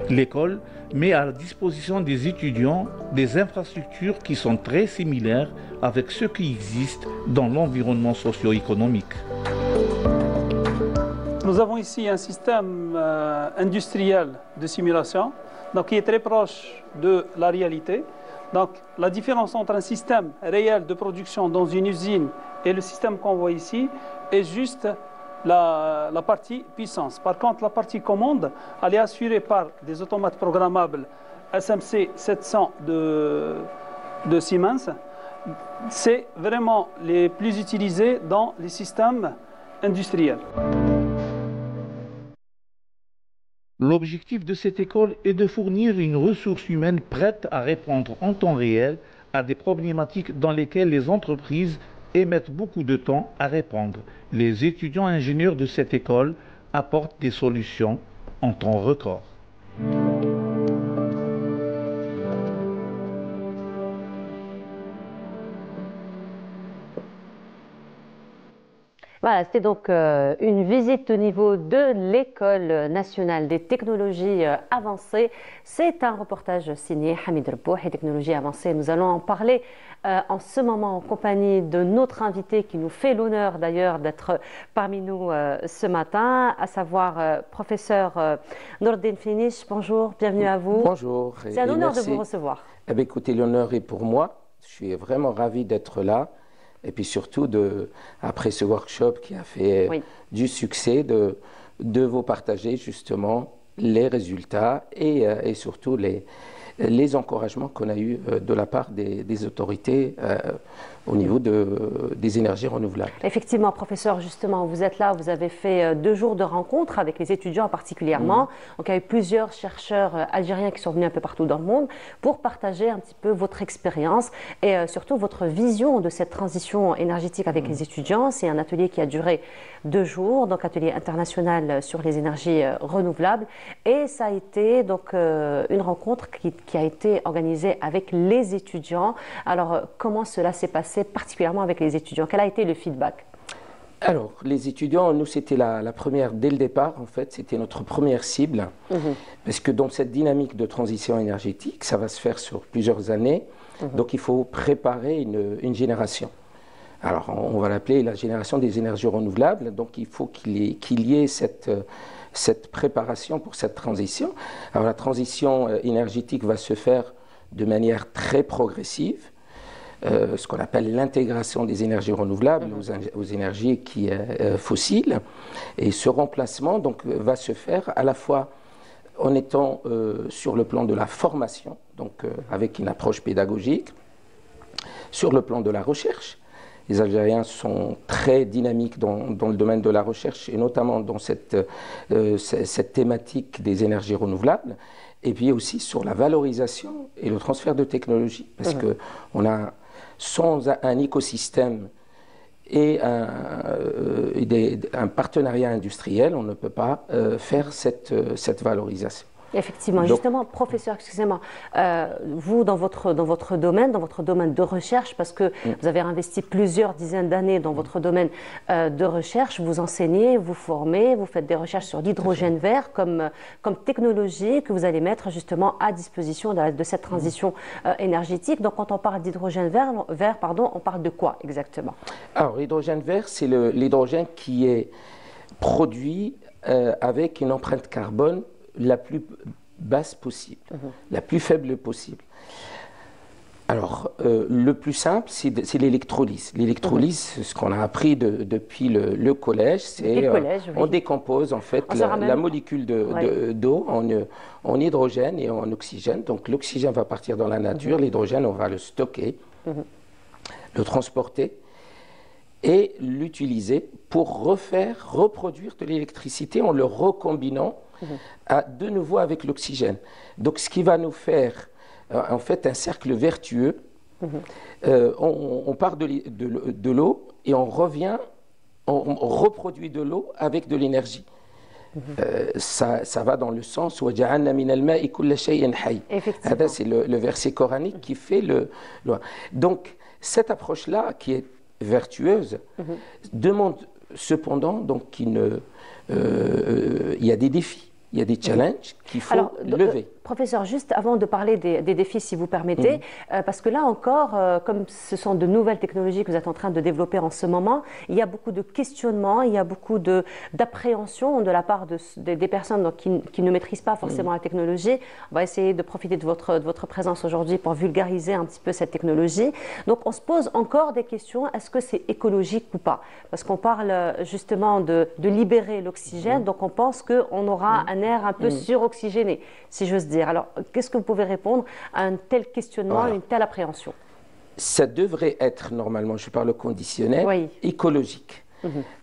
L'école met à la disposition des étudiants des infrastructures qui sont très similaires avec ce qui existe dans l'environnement socio-économique. Nous avons ici un système industriel de simulation donc, qui est très proche de la réalité. Donc, la différence entre un système réel de production dans une usine et le système qu'on voit ici est juste la partie puissance. Par contre, la partie commande, elle est assurée par des automates programmables SMC 700 de Siemens. C'est vraiment les plus utilisés dans les systèmes industriels. L'objectif de cette école est de fournir une ressource humaine prête à répondre en temps réel à des problématiques dans lesquelles les entreprises mettent beaucoup de temps à répondre. Les étudiants ingénieurs de cette école apportent des solutions en temps record. Voilà, c'était donc une visite au niveau de l'École nationale des technologies avancées. C'est un reportage signé Hamid Rebouh et Technologies avancées. Nous allons en parler en ce moment en compagnie de notre invité qui nous fait l'honneur d'ailleurs d'être parmi nous ce matin, à savoir professeur Nourdine Finish. Bonjour, bienvenue à vous. Bonjour. C'est un honneur de vous recevoir. Eh bien, écoutez, l'honneur est pour moi. Je suis vraiment ravi d'être là. Et puis surtout, après ce workshop qui a fait du succès, de vous partager justement les résultats et surtout les encouragements qu'on a eus de la part des autorités au niveau des énergies renouvelables. Effectivement, professeur, justement, vous êtes là, vous avez fait 2 jours de rencontres avec les étudiants particulièrement. Donc, il y a eu plusieurs chercheurs algériens qui sont venus un peu partout dans le monde pour partager un petit peu votre expérience et surtout votre vision de cette transition énergétique avec les étudiants. C'est un atelier qui a duré 2 jours, donc atelier international sur les énergies renouvelables. Et ça a été donc une rencontre qui a été organisée avec les étudiants. Alors, comment cela s'est passé particulièrement avec les étudiants? Quel a été le feedback? Alors, les étudiants, nous, c'était la première, dès le départ, en fait, c'était notre première cible, parce que dans cette dynamique de transition énergétique, ça va se faire sur plusieurs années, donc il faut préparer une génération. Alors, on va l'appeler la génération des énergies renouvelables, donc il faut qu'il y ait cette préparation pour cette transition. Alors, la transition énergétique va se faire de manière très progressive, ce qu'on appelle l'intégration des énergies renouvelables aux énergies fossiles. Et ce remplacement donc, va se faire à la fois en étant sur le plan de la formation, donc avec une approche pédagogique, sur le plan de la recherche. Les Algériens sont très dynamiques dans le domaine de la recherche et notamment dans cette thématique des énergies renouvelables. Et puis aussi sur la valorisation et le transfert de technologies. Parce que sans un écosystème et un partenariat industriel, on ne peut pas faire cette valorisation. Effectivement. Donc, justement, professeur, excusez-moi, vous, dans votre domaine de recherche, parce que vous avez investi plusieurs dizaines d'années dans votre domaine de recherche, vous enseignez, vous formez, vous faites des recherches sur l'hydrogène vert comme technologie que vous allez mettre justement à disposition de cette transition énergétique. Donc, quand on parle d'hydrogène vert, on parle de quoi exactement? Alors, l'hydrogène vert, c'est l'hydrogène qui est produit avec une empreinte carbone la plus basse possible, la plus faible possible. Alors, le plus simple, c'est l'électrolyse. L'électrolyse, ce qu'on a appris depuis le collège, c'est on décompose en fait la molécule d'eau en hydrogène et en oxygène. Donc, l'oxygène va partir dans la nature, l'hydrogène, on va le stocker, le transporter et l'utiliser pour reproduire de l'électricité en le recombinant de nouveau avec l'oxygène. Donc, ce qui va nous faire en fait un cercle vertueux. On part de l'eau et on revient, on reproduit de l'eau avec de l'énergie. Ça va dans le sens où c'est le verset coranique qui fait le. Donc cette approche-là qui est vertueuse demande cependant donc il y a des défis. Il y a des challenges qu'il faut lever. Professeur, juste avant de parler des défis, si vous permettez, parce que là encore, comme ce sont de nouvelles technologies que vous êtes en train de développer en ce moment, il y a beaucoup de questionnements, il y a beaucoup d'appréhension de la part des personnes donc, qui ne maîtrisent pas forcément la technologie. On va essayer de profiter de votre présence aujourd'hui pour vulgariser un petit peu cette technologie. Donc on se pose encore des questions, est-ce que c'est écologique ou pas? Parce qu'on parle justement de libérer l'oxygène, donc on pense qu'on aura un air un peu suroxygéné, si j'ose dire. Alors, qu'est-ce que vous pouvez répondre à un tel questionnement, à une telle appréhension? Ça devrait être, normalement, je parle au conditionnel, écologique.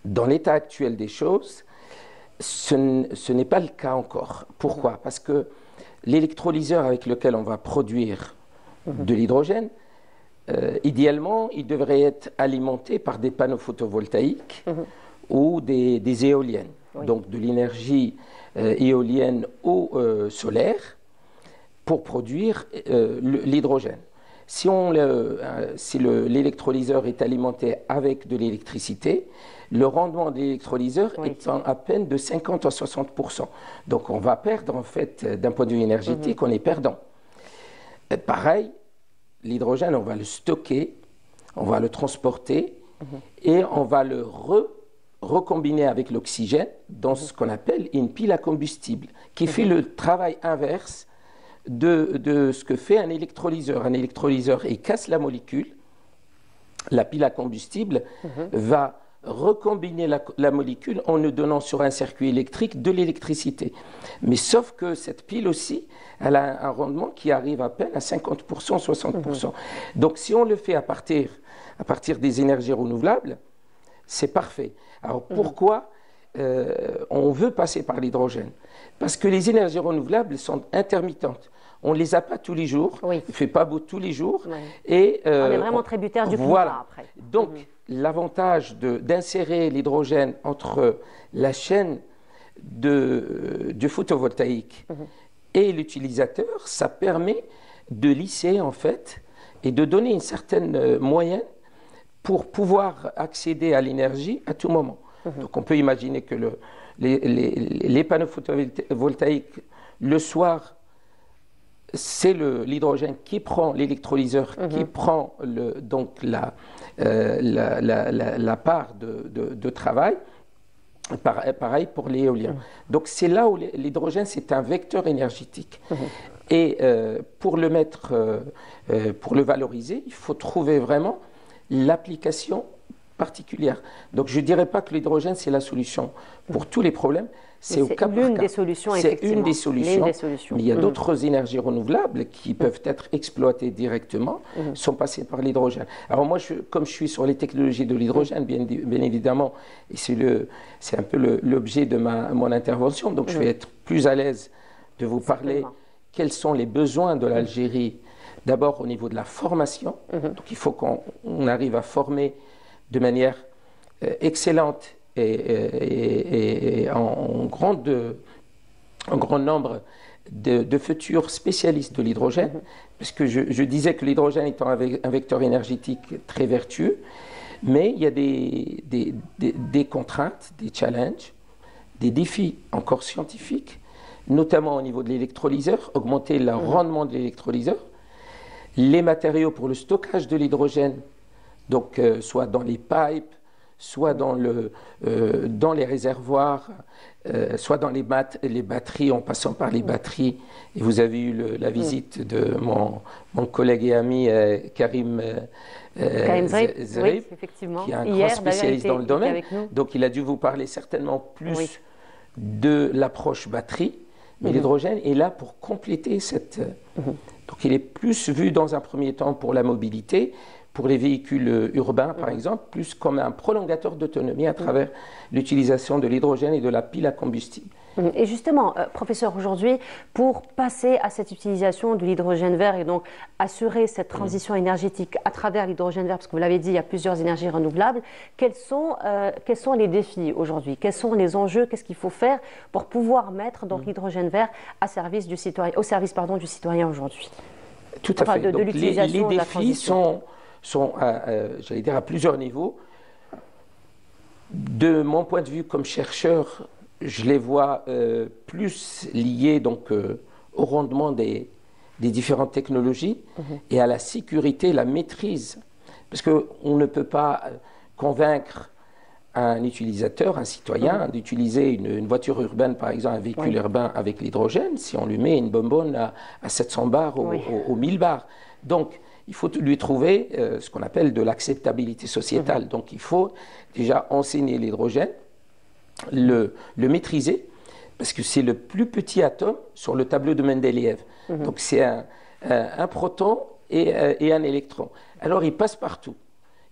Dans l'état actuel des choses, ce n'est pas le cas encore. Pourquoi? Parce que l'électrolyseur avec lequel on va produire de l'hydrogène, idéalement, il devrait être alimenté par des panneaux photovoltaïques ou des éoliennes. Donc, de l'énergie éolienne ou solaire pour produire l'hydrogène. Si l'électrolyseur est alimenté avec de l'électricité, le rendement de l'électrolyseur est à peine de 50 à 60%. Donc on va perdre en fait, d'un point de vue énergétique, on est perdant. Et pareil, l'hydrogène, on va le stocker, on va le transporter et on va le recombiner avec l'oxygène dans ce qu'on appelle une pile à combustible, qui fait le travail inverse de ce que fait un électrolyseur. Un électrolyseur, il casse la molécule, la pile à combustible va recombiner la molécule en nous donnant sur un circuit électrique de l'électricité. Mais sauf que cette pile aussi, elle a un rendement qui arrive à peine à 50%, 60%. Donc si on le fait à partir des énergies renouvelables, c'est parfait. Alors pourquoi on veut passer par l'hydrogène? Parce que les énergies renouvelables sont intermittentes. On ne les a pas tous les jours, il ne fait pas beau tous les jours. Et, on est vraiment tributaire du climat après. Donc l'avantage d'insérer l'hydrogène entre la chaîne du photovoltaïque et l'utilisateur, ça permet de lisser en fait et de donner une certaine moyenne pour pouvoir accéder à l'énergie à tout moment. Donc on peut imaginer que les panneaux photovoltaïques, le soir, c'est l'hydrogène qui prend l'électrolyseur, qui prend donc la part de travail. Pareil pour l'éolien. Donc c'est là où l'hydrogène, c'est un vecteur énergétique. Et pour le valoriser, il faut trouver vraiment l'application particulière. Donc je ne dirais pas que l'hydrogène c'est la solution pour tous les problèmes, c'est au cas par cas. C'est une des solutions, effectivement. C'est une des solutions. Mais il y a d'autres énergies renouvelables qui peuvent être exploitées directement, sont passées par l'hydrogène. Alors moi, comme je suis sur les technologies de l'hydrogène, bien évidemment, et c'est un peu l'objet de mon intervention, donc je vais être plus à l'aise de vous parler quels sont les besoins de l'Algérie, d'abord au niveau de la formation. Donc il faut qu'on arrive à former de manière excellente et en grand nombre de futurs spécialistes de l'hydrogène, parce que je disais que l'hydrogène étant un vecteur énergétique très vertueux, mais il y a des contraintes, des challenges, des défis encore scientifiques, notamment au niveau de l'électrolyseur, augmenter le rendement de l'électrolyseur, les matériaux pour le stockage de l'hydrogène, donc soit dans les pipes, soit dans les réservoirs, soit dans les batteries, en passant par les batteries. Et vous avez eu la visite de mon collègue et ami Karim Zrib, effectivement. qui est un grand spécialiste dans le domaine. Donc il a dû vous parler certainement plus de l'approche batterie, mais l'hydrogène est là pour compléter cette... Donc il est plus vu dans un premier temps pour la mobilité, pour les véhicules urbains par exemple, plus comme un prolongateur d'autonomie à travers l'utilisation de l'hydrogène et de la pile à combustible. Et justement, professeur, aujourd'hui, pour passer à cette utilisation de l'hydrogène vert et donc assurer cette transition énergétique à travers l'hydrogène vert, parce que vous l'avez dit, il y a plusieurs énergies renouvelables, quels sont les défis aujourd'hui? Quels sont les enjeux? Qu'est-ce qu'il faut faire pour pouvoir mettre donc l'hydrogène vert au service du citoyen aujourd'hui? Tout à fait. Donc, les défis sont j'allais dire, à plusieurs niveaux. De mon point de vue comme chercheur, je les vois plus liés donc, au rendement des différentes technologies et à la sécurité, la maîtrise. Parce qu'on ne peut pas convaincre un utilisateur, un citoyen, d'utiliser une voiture urbaine, par exemple, un véhicule urbain avec l'hydrogène, si on lui met une bonbonne à 700 bars ou 1000 bars. Donc, il faut lui trouver ce qu'on appelle de l'acceptabilité sociétale. Donc, il faut déjà enseigner l'hydrogène, le maîtriser, parce que c'est le plus petit atome sur le tableau de Mendeleïev. Donc c'est un proton et un électron. Alors il passe partout.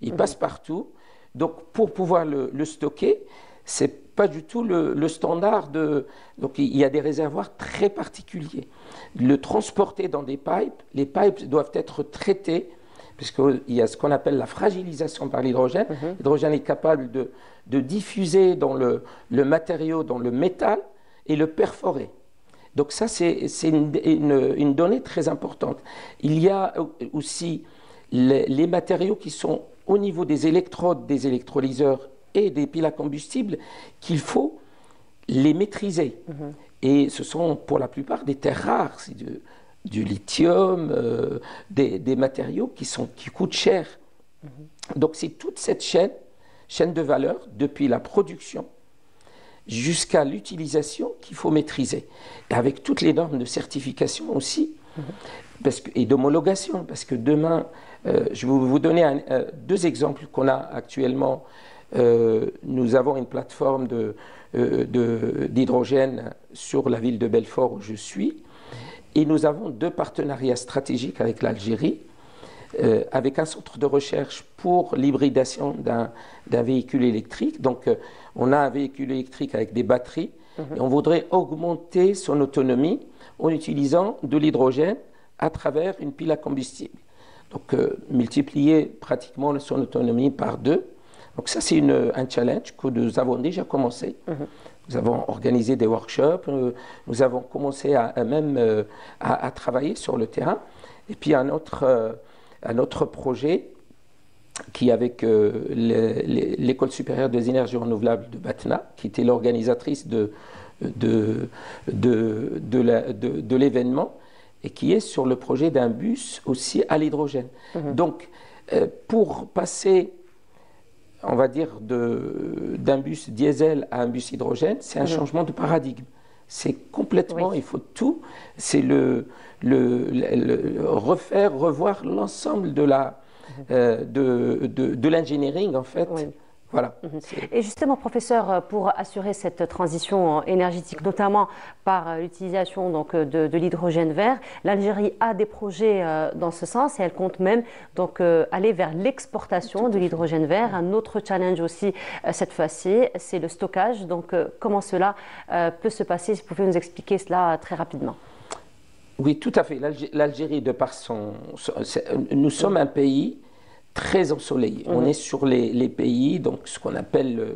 Il passe partout. Donc pour pouvoir le stocker, c'est pas du tout le standard de... Donc il y a des réservoirs très particuliers. Le transporter dans des pipes, les pipes doivent être traités, puisqu'il y a ce qu'on appelle la fragilisation par l'hydrogène. L'hydrogène est capable de diffuser dans le matériau, dans le métal, et le perforer. Donc ça, c'est une donnée très importante. Il y a aussi les matériaux qui sont au niveau des électrodes, des électrolyseurs et des piles à combustible, qu'il faut les maîtriser. Et ce sont pour la plupart des terres rares, c'est du lithium, des matériaux qui coûtent cher. Donc c'est toute cette chaîne de valeur, depuis la production jusqu'à l'utilisation, qu'il faut maîtriser. Et avec toutes les normes de certification aussi, et d'homologation, parce que demain, je vais vous donner deux exemples qu'on a actuellement. Nous avons une plateforme d'hydrogène sur la ville de Belfort où je suis, et nous avons deux partenariats stratégiques avec l'Algérie, avec un centre de recherche pour l'hybridation d'un véhicule électrique. Donc, on a un véhicule électrique avec des batteries, et on voudrait augmenter son autonomie en utilisant de l'hydrogène à travers une pile à combustible. Donc, multiplier pratiquement son autonomie par 2. Donc ça, c'est un challenge que nous avons déjà commencé. Nous avons organisé des workshops, nous avons commencé à travailler sur le terrain. Et puis un autre projet qui est avec l'École supérieure des énergies renouvelables de Batna, qui était l'organisatrice de l'événement, et qui est sur le projet d'un bus aussi à l'hydrogène. Donc, pour passer, on va dire, d'un bus diesel à un bus hydrogène, c'est un changement de paradigme. C'est complètement, il faut tout, c'est revoir l'ensemble de l'engineering, en fait. Voilà. Et justement, professeur, pour assurer cette transition énergétique, notamment par l'utilisation donc de l'hydrogène vert, l'Algérie a des projets dans ce sens et elle compte même donc aller vers l'exportation de l'hydrogène vert. Un autre challenge aussi cette fois-ci, c'est le stockage. Donc, comment cela peut se passer? Si vous pouvez nous expliquer cela très rapidement. Oui, tout à fait. L'Algérie, de par nous sommes un pays très ensoleillé. On est sur les pays, donc ce qu'on appelle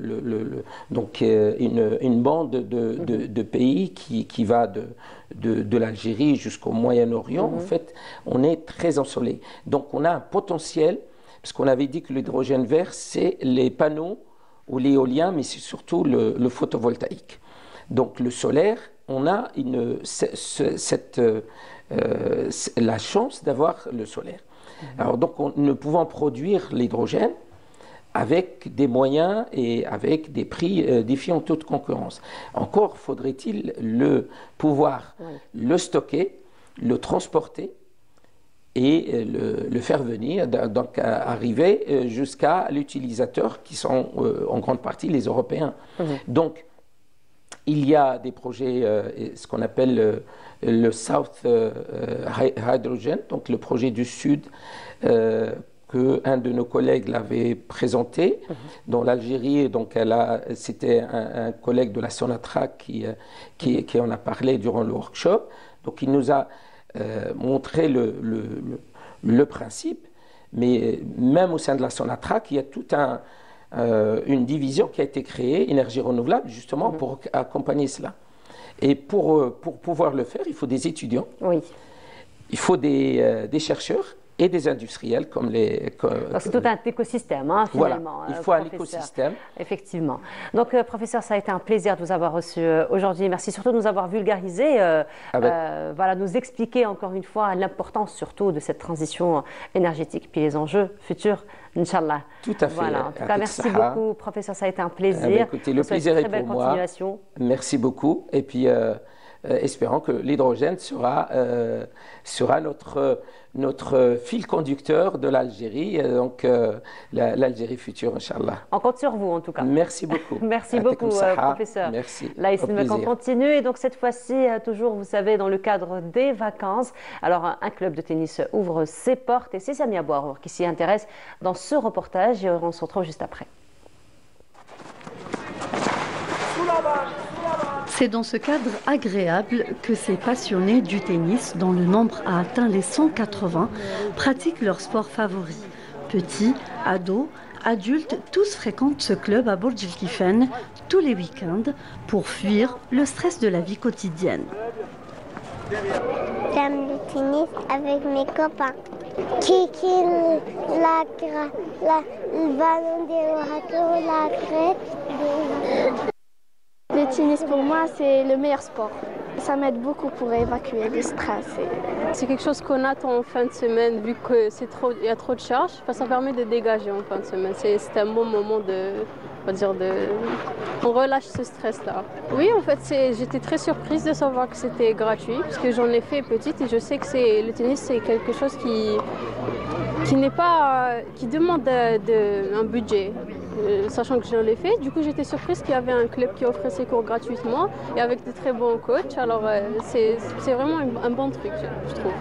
une bande de pays qui va de l'Algérie jusqu'au Moyen-Orient. En fait, on est très ensoleillé. Donc on a un potentiel, parce qu'on avait dit que l'hydrogène vert, c'est les panneaux ou l'éolien, mais c'est surtout le photovoltaïque. Donc le solaire, on a la chance d'avoir le solaire. Alors donc, nous pouvons produire l'hydrogène avec des moyens et avec des prix défiant toute concurrence. Encore faudrait-il pouvoir le stocker, le transporter et le faire venir, donc arriver jusqu'à l'utilisateur qui sont en grande partie les Européens. Donc, il y a des projets, ce qu'on appelle le South Hydrogen, donc le projet du Sud, qu'un de nos collègues l'avait présenté dans l'Algérie. Donc, c'était un collègue de la Sonatrach qui en a parlé durant le workshop. Donc, il nous a montré le principe, mais même au sein de la Sonatrach, il y a toute une division qui a été créée, énergie renouvelable, justement pour accompagner cela. Et pour pouvoir le faire, il faut des étudiants, il faut des chercheurs et des industriels comme les... C'est tout un écosystème, hein, finalement. Voilà, il faut un écosystème. Effectivement. Donc, professeur, ça a été un plaisir de vous avoir reçu aujourd'hui. Merci surtout de nous avoir vulgarisé, voilà, nous expliquer encore une fois l'importance surtout de cette transition énergétique, puis les enjeux futurs, Inch'Allah. Tout à fait. Voilà. En tout cas, merci beaucoup, professeur, ça a été un plaisir. Écoutez, le plaisir est pour moi. Merci beaucoup. Et puis, espérons que l'hydrogène sera notre fil conducteur de l'Algérie, donc l'Algérie future, Inch'Allah. On compte sur vous, en tout cas. Merci beaucoup. Merci beaucoup, professeur. Merci. Là, on continue. Et donc, cette fois-ci, toujours, vous savez, dans le cadre des vacances. Alors, un club de tennis ouvre ses portes et c'est Samia Bouarour qui s'y intéresse dans ce reportage. Et on se retrouve juste après. C'est dans ce cadre agréable que ces passionnés du tennis, dont le nombre a atteint les 180, pratiquent leur sport favori. Petits, ados, adultes, tous fréquentent ce club à Bourj El Kifane tous les week-ends pour fuir le stress de la vie quotidienne. J'aime le tennis avec mes copains. Le ballon de la crête. Le tennis pour moi c'est le meilleur sport. Ça m'aide beaucoup pour évacuer le stress. C'est quelque chose qu'on attend en fin de semaine vu qu'il y a trop de charges. Ça permet de dégager en fin de semaine. C'est un bon moment on relâche ce stress-là. Oui, en fait, j'étais très surprise de savoir que c'était gratuit parce que j'en ai fait petite et je sais que le tennis c'est quelque chose qui demande un budget. Sachant que je l'ai fait, du coup j'étais surprise qu'il y avait un club qui offrait ses cours gratuitement et avec de très bons coachs. Alors c'est vraiment un bon truc, je trouve.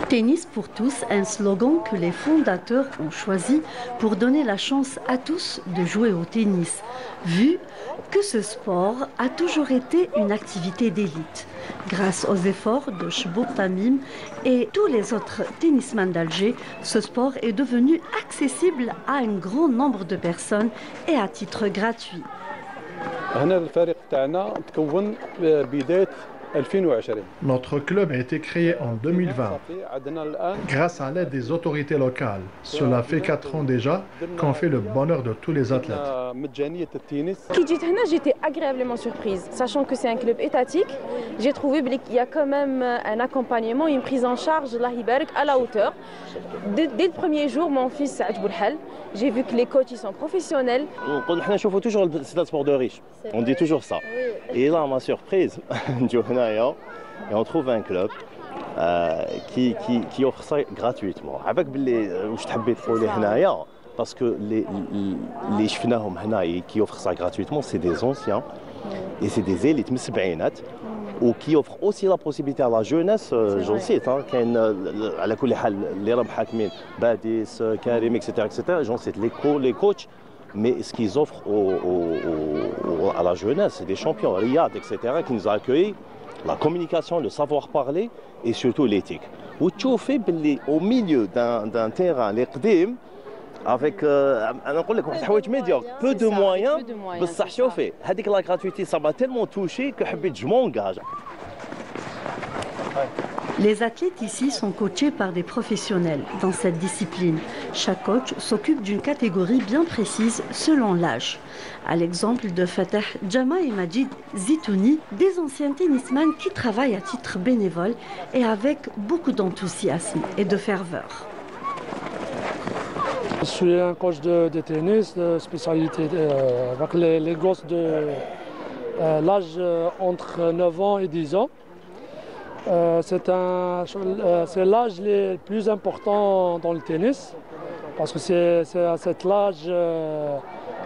Tennis pour tous, un slogan que les fondateurs ont choisi pour donner la chance à tous de jouer au tennis, vu que ce sport a toujours été une activité d'élite. Grâce aux efforts de Chebouk Tamim et tous les autres tennisman d'Alger, ce sport est devenu accessible à un grand nombre de personnes et à titre gratuit. Notre club a été créé en 2020 grâce à l'aide des autorités locales. Cela fait 4 ans déjà qu'on fait le bonheur de tous les athlètes. J'étais agréablement surprise, sachant que c'est un club étatique. J'ai trouvé qu'il y a quand même un accompagnement, une prise en charge à la hauteur. Dès le premier jour, mon fils Saad Boulhal, j'ai vu que les coachs ils sont professionnels. Toujours c'est un sport de riche. On dit toujours ça. Et là, ma surprise, et on trouve un club qui offre ça gratuitement. Parce que les chefnaهم qui offrent ça gratuitement, c'est des anciens et c'est des élites ou qui offrent aussi la possibilité à la jeunesse, j'en cite, على كل حال اللي راهم حاكمين باديس كريم etc. j'en cite les coachs, mais ce qu'ils offrent à la jeunesse, c'est des champions, Riyad, etc., qui nous a accueillis, la communication, le savoir-parler et surtout l'éthique. Au milieu d'un terrain, les قديم, avec peu de moyens, بصح شوفي هذيك la gratuité, ça m'a tellement touché que je m'engage. Les athlètes ici sont coachés par des professionnels dans cette discipline. Chaque coach s'occupe d'une catégorie bien précise selon l'âge. À l'exemple de Fatah Djama et Majid Zitouni, des anciens tennisman qui travaillent à titre bénévole et avec beaucoup d'enthousiasme et de ferveur. Je suis un coach de tennis, de spécialité avec les gosses de l'âge entre 9 ans et 10 ans. C'est l'âge le plus important dans le tennis parce que c'est à cet âge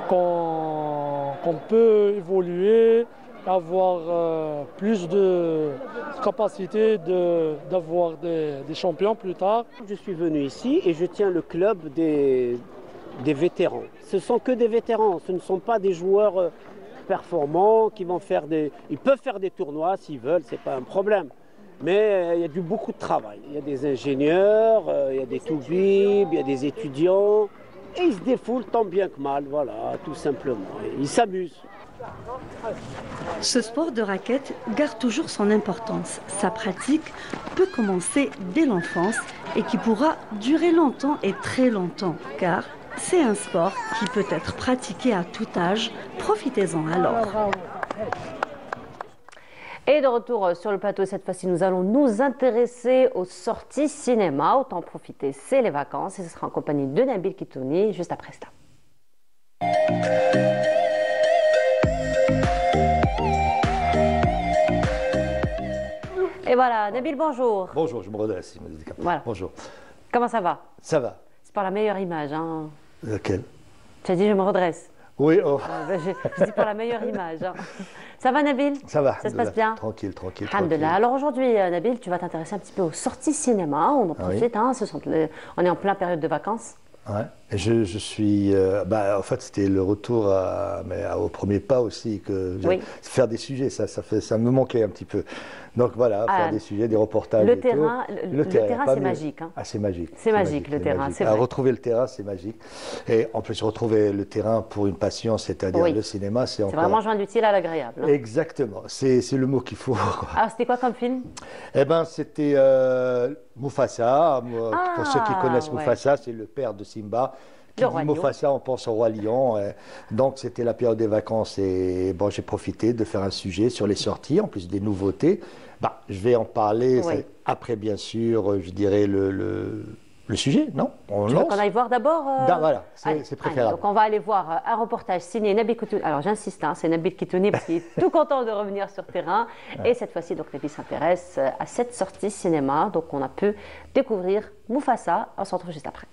qu'on peut évoluer, avoir plus de capacité d'avoir des champions plus tard. Je suis venu ici et je tiens le club des vétérans. Ce ne sont que des vétérans, ce ne sont pas des joueurs performants qui vont faire des... Ils peuvent faire des tournois s'ils veulent, ce n'est pas un problème. Mais il y a beaucoup de travail. Il y a des ingénieurs, il y a des toubibs, il y a des étudiants. Et ils se défoulent tant bien que mal, voilà, tout simplement. Ils s'amusent. Ce sport de raquette garde toujours son importance. Sa pratique peut commencer dès l'enfance et qui pourra durer longtemps et très longtemps, car c'est un sport qui peut être pratiqué à tout âge. Profitez-en alors. Et de retour sur le plateau, cette fois-ci, nous allons nous intéresser aux sorties cinéma. Autant profiter, c'est les vacances. Et ce sera en compagnie de Nabil Kitouni, juste après cela. Et voilà, Nabil, bonjour. Bonjour, je me redresse. Voilà. Bonjour. Comment ça va? Ça va. C'est pas la meilleure image, hein? Laquelle? Tu as dit je me redresse. Oui, oh. Je dis pas la meilleure image. Hein. Ça va, Nabil? Ça va. Ça se passe bien? Tranquille. Alors aujourd'hui, Nabil, tu vas t'intéresser un petit peu aux sorties cinéma. On en profite, hein, on est en pleine période de vacances. Ouais. Et je suis. En fait, c'était le retour au premier pas aussi, faire des sujets, ça me manquait un petit peu. Donc voilà, faire des sujets, des reportages. Le terrain, c'est magique. Hein. Ah, c'est magique. C'est magique, le terrain, c'est vrai. Retrouver le terrain, c'est magique. Et en plus, retrouver le terrain pour une passion, c'est-à-dire le cinéma, c'est encore... C'est vraiment joindre l'utile à l'agréable. Hein. Exactement, c'est le mot qu'il faut. Alors, c'était quoi comme film? Eh bien, c'était Mufasa. Pour ceux qui connaissent Mufasa, c'est le père de Simba. Qui dit Mufasa, on pense au roi lion. Donc, c'était la période des vacances et bon, j'ai profité de faire un sujet sur les sorties, en plus des nouveautés. Je vais en parler après, bien sûr, je dirais le sujet, non? Tu veux qu'on aille voir d'abord Voilà, c'est préférable. Donc, on va aller voir un reportage signé Nabil Kitouni. Alors, j'insiste, hein, c'est Nabil Kitouni parce qu'il est tout content de revenir sur terrain. Et cette fois-ci, donc, Nabil s'intéresse à cette sortie cinéma. Donc, on a pu découvrir Mufasa. On se retrouve juste après.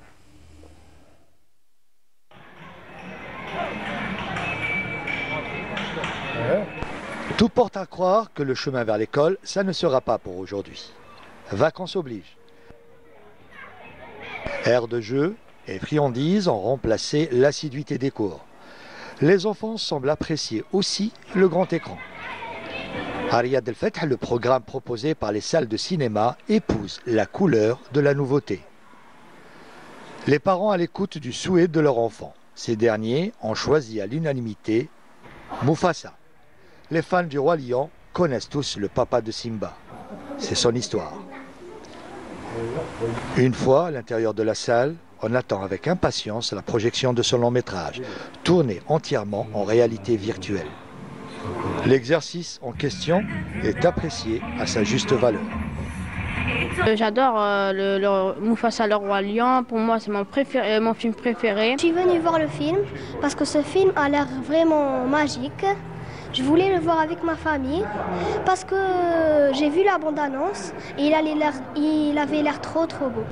Tout porte à croire que le chemin vers l'école, ça ne sera pas pour aujourd'hui. Vacances oblige. Aires de jeu et friandises ont remplacé l'assiduité des cours. Les enfants semblent apprécier aussi le grand écran. À Riyad El Fath, le programme proposé par les salles de cinéma épouse la couleur de la nouveauté. Les parents à l'écoute du souhait de leur enfant. Ces derniers ont choisi à l'unanimité Mufasa. Les fans du Roi Lion connaissent tous le papa de Simba. C'est son histoire. Une fois à l'intérieur de la salle, on attend avec impatience la projection de ce long métrage, tourné entièrement en réalité virtuelle. L'exercice en question est apprécié à sa juste valeur. J'adore le Mufasa, le Roi Lion. Pour moi, c'est mon film préféré. Je suis venue voir le film parce que ce film a l'air vraiment magique. Je voulais le voir avec ma famille parce que j'ai vu la bande-annonce et il avait l'air trop beau.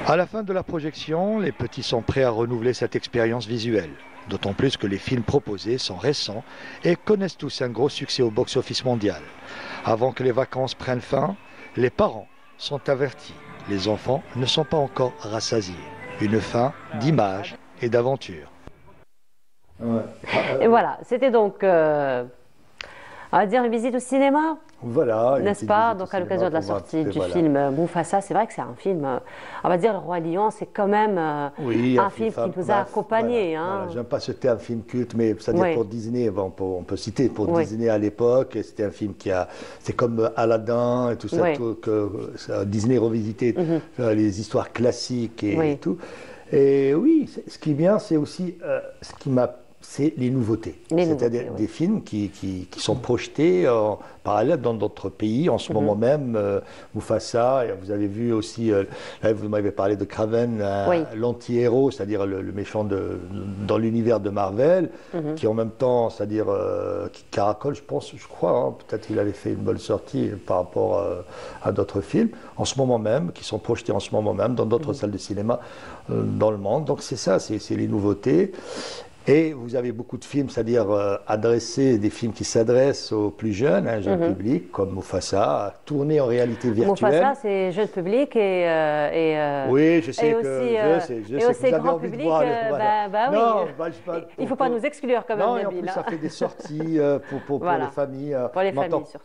À la fin de la projection, les petits sont prêts à renouveler cette expérience visuelle. D'autant plus que les films proposés sont récents et connaissent tous un gros succès au box-office mondial. Avant que les vacances prennent fin, les parents sont avertis. Les enfants ne sont pas encore rassasiés. Une fin d'images et d'aventure. Et voilà, c'était donc, on va dire, une visite au cinéma. Voilà. N'est-ce pas? Donc, à l'occasion de la sortie du film Mufasa, c'est vrai que c'est un film, on va dire, Le Roi Lion, c'est quand même un film qui nous a accompagnés. Voilà, hein. J'aime pas citer un film culte, mais c'est-à-dire pour Disney, on peut citer pour Disney à l'époque, c'était un film c'est comme Aladdin et tout ça, Disney revisité les histoires classiques et tout. Et oui, ce qui est bien, c'est aussi ce qui m'a c'est les nouveautés. C'est-à-dire des films qui sont projetés en parallèle dans d'autres pays. En ce moment même, Mufasa, et vous avez vu aussi, là, vous m'avez parlé de Kraven, l'anti-héros, c'est-à-dire le méchant dans l'univers de Marvel, qui en même temps, c'est-à-dire qui caracole, je crois, hein, peut-être qu'il avait fait une bonne sortie par rapport à d'autres films, en ce moment même, qui sont projetés en ce moment même dans d'autres salles de cinéma dans le monde. Donc c'est ça, c'est les nouveautés. Et vous avez beaucoup de films, c'est-à-dire des films qui s'adressent aux plus jeunes, un jeune public, comme Mufasa, tournés en réalité virtuelle. Mufasa, c'est jeune public oui, je sais et que aussi, je sais aussi que grand public. Non, oui. Il ne faut pas nous exclure quand même. Non, et en plus, ça fait des sorties pour les familles,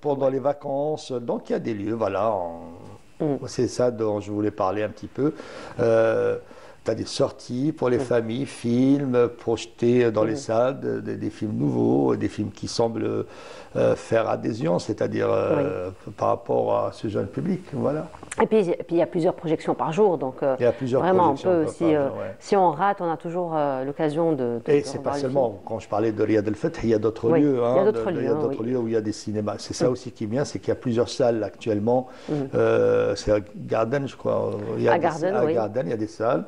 pendant les vacances. Donc il y a des lieux, voilà. C'est ça dont je voulais parler un petit peu. Tu as des sorties pour les familles, films projetés dans les salles, des films nouveaux, des films qui semblent faire adhésion, c'est-à-dire par rapport à ce jeune public. Voilà. Et puis il y a plusieurs projections par jour, donc il y a plusieurs vraiment projections on peut, si on rate, on a toujours l'occasion de et c'est pas seulement, quand je parlais de Riyad El Fath, il y a d'autres lieux. Il y a d'autres lieux où il y a des cinémas. C'est ça aussi qui est bien, c'est qu'il y a plusieurs salles actuellement. C'est à Garden, je crois. À Garden, il y a des salles.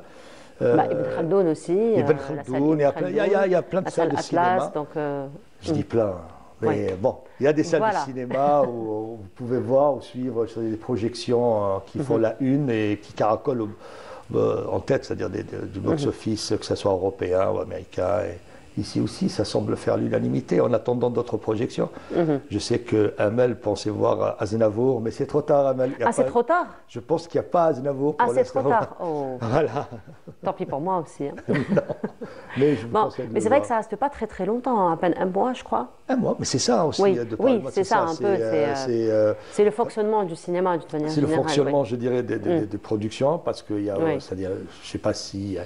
Ibn Khaldoun aussi. Ibn Khaldoun, il y a plein de salles de cinéma. Donc, je dis plein, mais bon, il y a des salles de cinéma où vous pouvez voir ou suivre des projections qui font la une et qui caracolent en tête, c'est-à-dire du box-office, que ce soit européen ou américain. Et ici aussi, ça semble faire l'unanimité en attendant d'autres projections. Je sais que Amel pensait voir Aznavour, mais c'est trop tard, Amel. C'est trop tard? Je pense qu'il n'y a pas Aznavour pour c'est trop tard. Oh. Voilà. Tant pis pour moi aussi. Hein. Mais c'est vrai que ça ne reste pas très très longtemps, à peine un mois, je crois. Un mois, mais c'est ça aussi. Oui, c'est ça un peu. C'est le fonctionnement du cinéma, d'une manière générale. C'est le fonctionnement, je dirais, des productions, parce qu'il y a, c'est-à-dire, je ne sais pas s'il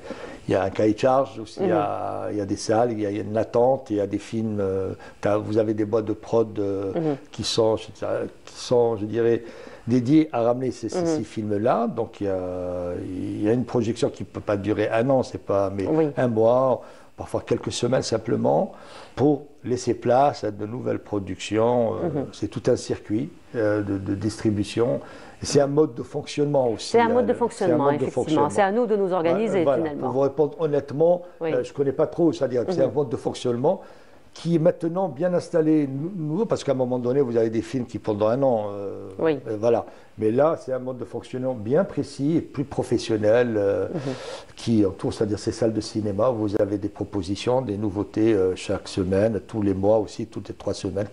y a un cahier de charge, ou s'il y a des salles. Il y a une attente, il y a des films, vous avez des boîtes de prod qui sont, je dirais, dédiées à ramener ces films-là. Donc il y a une projection qui ne peut pas durer un an, mais un mois, parfois quelques semaines simplement, pour laisser place à de nouvelles productions. C'est tout un circuit de distribution. C'est un mode de fonctionnement aussi. C'est un mode de fonctionnement, effectivement. C'est à nous de nous organiser, finalement. Pour vous répondre honnêtement, je ne connais pas trop, c'est-à-dire que c'est un mode de fonctionnement qui est maintenant bien installé, nouveau, parce qu'à un moment donné, vous avez des films qui pendant un an, voilà. Mais là, c'est un mode de fonctionnement bien précis et plus professionnel qui entoure, c'est-à-dire ces salles de cinéma où vous avez des propositions, des nouveautés chaque semaine, tous les mois aussi, toutes les 3 semaines.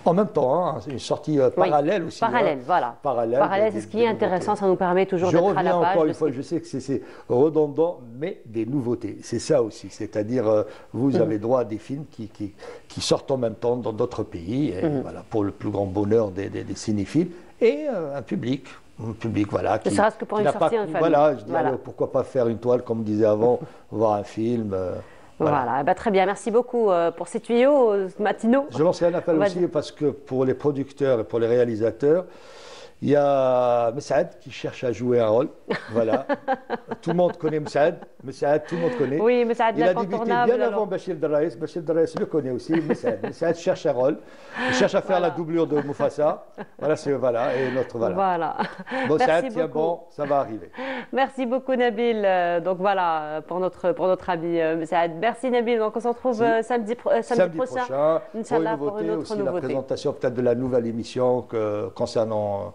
En même temps, une sortie parallèle aussi. Parallèle, voilà. Parallèle, c'est ce qui est intéressant, ça nous permet toujours d'être à la page. Je reviens encore une fois, je sais que c'est redondant, mais des nouveautés. C'est ça aussi, c'est-à-dire vous avez droit à des films qui sortent en même temps dans d'autres pays, et voilà, pour le plus grand bonheur des cinéphiles. Et un public, voilà. Ne serait-ce que pour une sortie en famille. Voilà, je dis, alors, pourquoi pas faire une toile, comme disait avant, voir un film. Voilà. Très bien, merci beaucoup pour ces tuyaux matinaux. Je lancerai un appel aussi, parce que pour les producteurs et pour les réalisateurs, il y a Messaad qui cherche à jouer un rôle. Voilà. Tout le monde connaît Messaad. Tout le monde connaît. Oui, Messaad, il a débuté bien avant Bachir Daraïs. Bachir Daraïs le connaît aussi. Messaad cherche un rôle. Il cherche à faire la doublure de Mufasa. Voilà, et l'autre, voilà. Messaad, tiens bon, ça va arriver. Merci beaucoup, Nabil. Donc voilà, pour notre ami Messaad. Merci, Nabil. Donc on se retrouve samedi prochain. Inch'Allah, pour une autre nouveauté. La présentation peut-être de la nouvelle émission concernant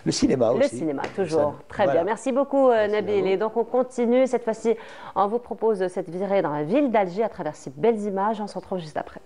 le cinéma aussi. Le cinéma, toujours. Très bien. Merci beaucoup, Nabil. Et donc, on continue. Cette fois-ci, on vous propose cette virée dans la ville d'Alger à travers ces belles images. On se retrouve juste après.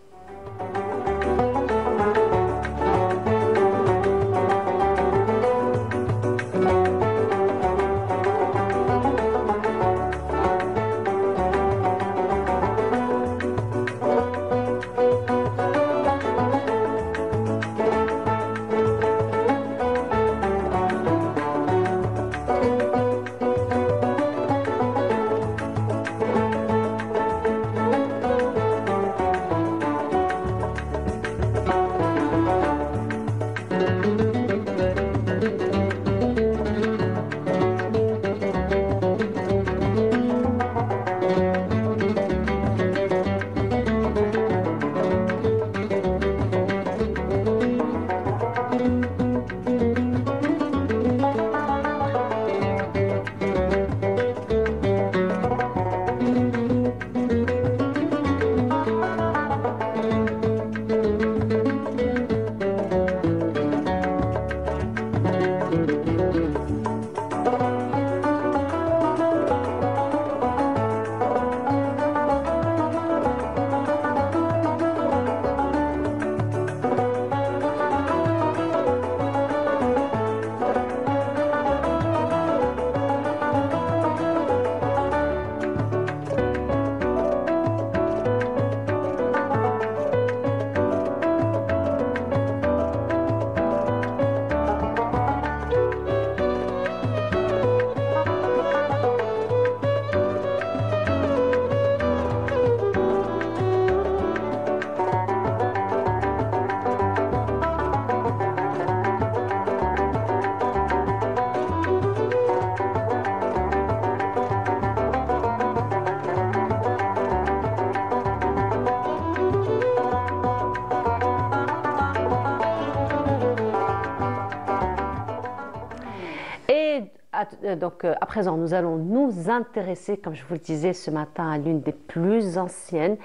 à présent, nous allons nous intéresser, comme je vous le disais ce matin, à l'une des plus anciennes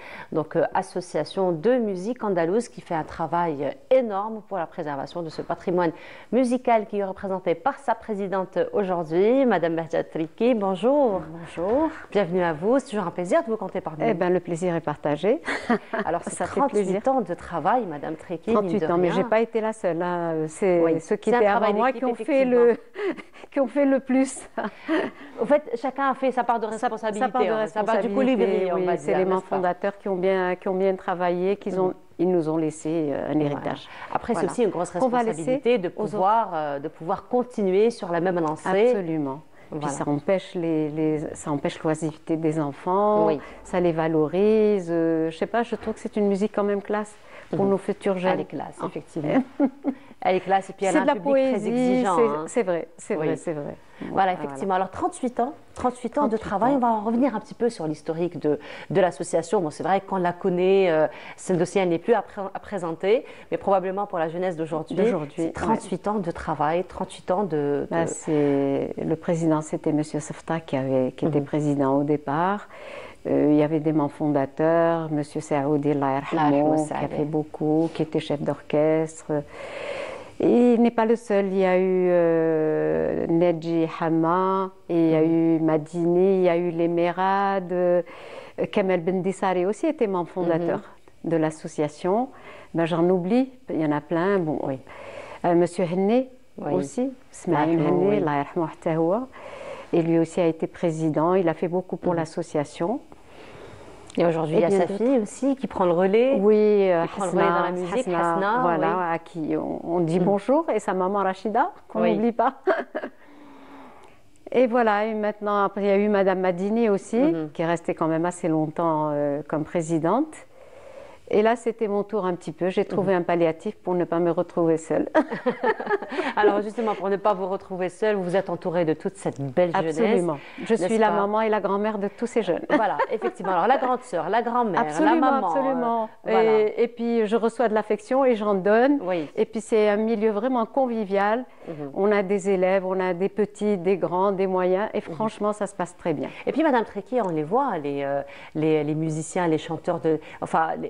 associations de musique andalouse qui fait un travail énorme pour la préservation de ce patrimoine musical qui est représenté par sa présidente aujourd'hui, Madame Behjat Triki. Bonjour. Bonjour. Bienvenue à vous. C'est toujours un plaisir de vous compter parmi nous. Eh bien, le plaisir est partagé. Alors, c'est 38 ans de travail, Madame Triki. 38 ans, mais je n'ai pas été la seule. Hein. C'est ceux qui étaient avant moi qui ont fait le plus. En fait, chacun a fait sa part de responsabilité. Sa part de responsabilité, du colibri, on va dire. C'est les membres fondateurs qui ont bien travaillé, ils nous ont laissé un héritage. Voilà. Après, c'est aussi une grosse responsabilité de pouvoir continuer sur la même lancée. Absolument. Puis ça empêche l'oisiveté des enfants, ça les valorise. Je ne sais pas, je trouve que c'est une musique quand même classe pour nos futurs jeunes. Elle est classe, effectivement. Elle est classe et puis elle a un public très exigeant. C'est vrai. Voilà, effectivement. Alors 38 ans de travail. On va revenir un petit peu sur l'historique de l'association. Bon, c'est vrai qu'on la connaît, ce dossier n'est plus à présenter, mais probablement pour la jeunesse d'aujourd'hui. 38 ans de travail, 38 ans de... Le président, c'était M. Sefta qui était président au départ. Il y avait des membres fondateurs, M. Saoudi, qui a fait beaucoup, qui était chef d'orchestre. Et il n'est pas le seul, il y a eu Nedji Hama, il y a eu Madini, il y a eu les Mérades, Kamel Bendissari aussi était membre fondateur de l'association. Ben, j'en oublie, il y en a plein. Bon, Monsieur Henné aussi, Smaïl Henné, et lui aussi a été président, il a fait beaucoup pour l'association. Et aujourd'hui, il y a sa fille aussi qui prend le relais. Oui, qui prend le relais dans la musique, Hasna. Voilà, à qui on dit bonjour, et sa maman Rachida, qu'on n'oublie pas. Et voilà, et maintenant, après, il y a eu Madame Madini aussi, qui est restée quand même assez longtemps comme présidente. Et là, c'était mon tour un petit peu. J'ai trouvé un palliatif pour ne pas me retrouver seule. Alors justement, pour ne pas vous retrouver seule, vous êtes entourée de toute cette belle jeunesse. Absolument. Je suis la maman et la grand-mère de tous ces jeunes. Voilà, effectivement. Alors la grande sœur, la grand-mère, la maman. Absolument. Et puis je reçois de l'affection et j'en donne. Oui. Et puis c'est un milieu vraiment convivial. On a des élèves, on a des petits, des grands, des moyens. Et franchement, ça se passe très bien. Et puis Madame Triki, on les voit, les musiciens, les chanteurs,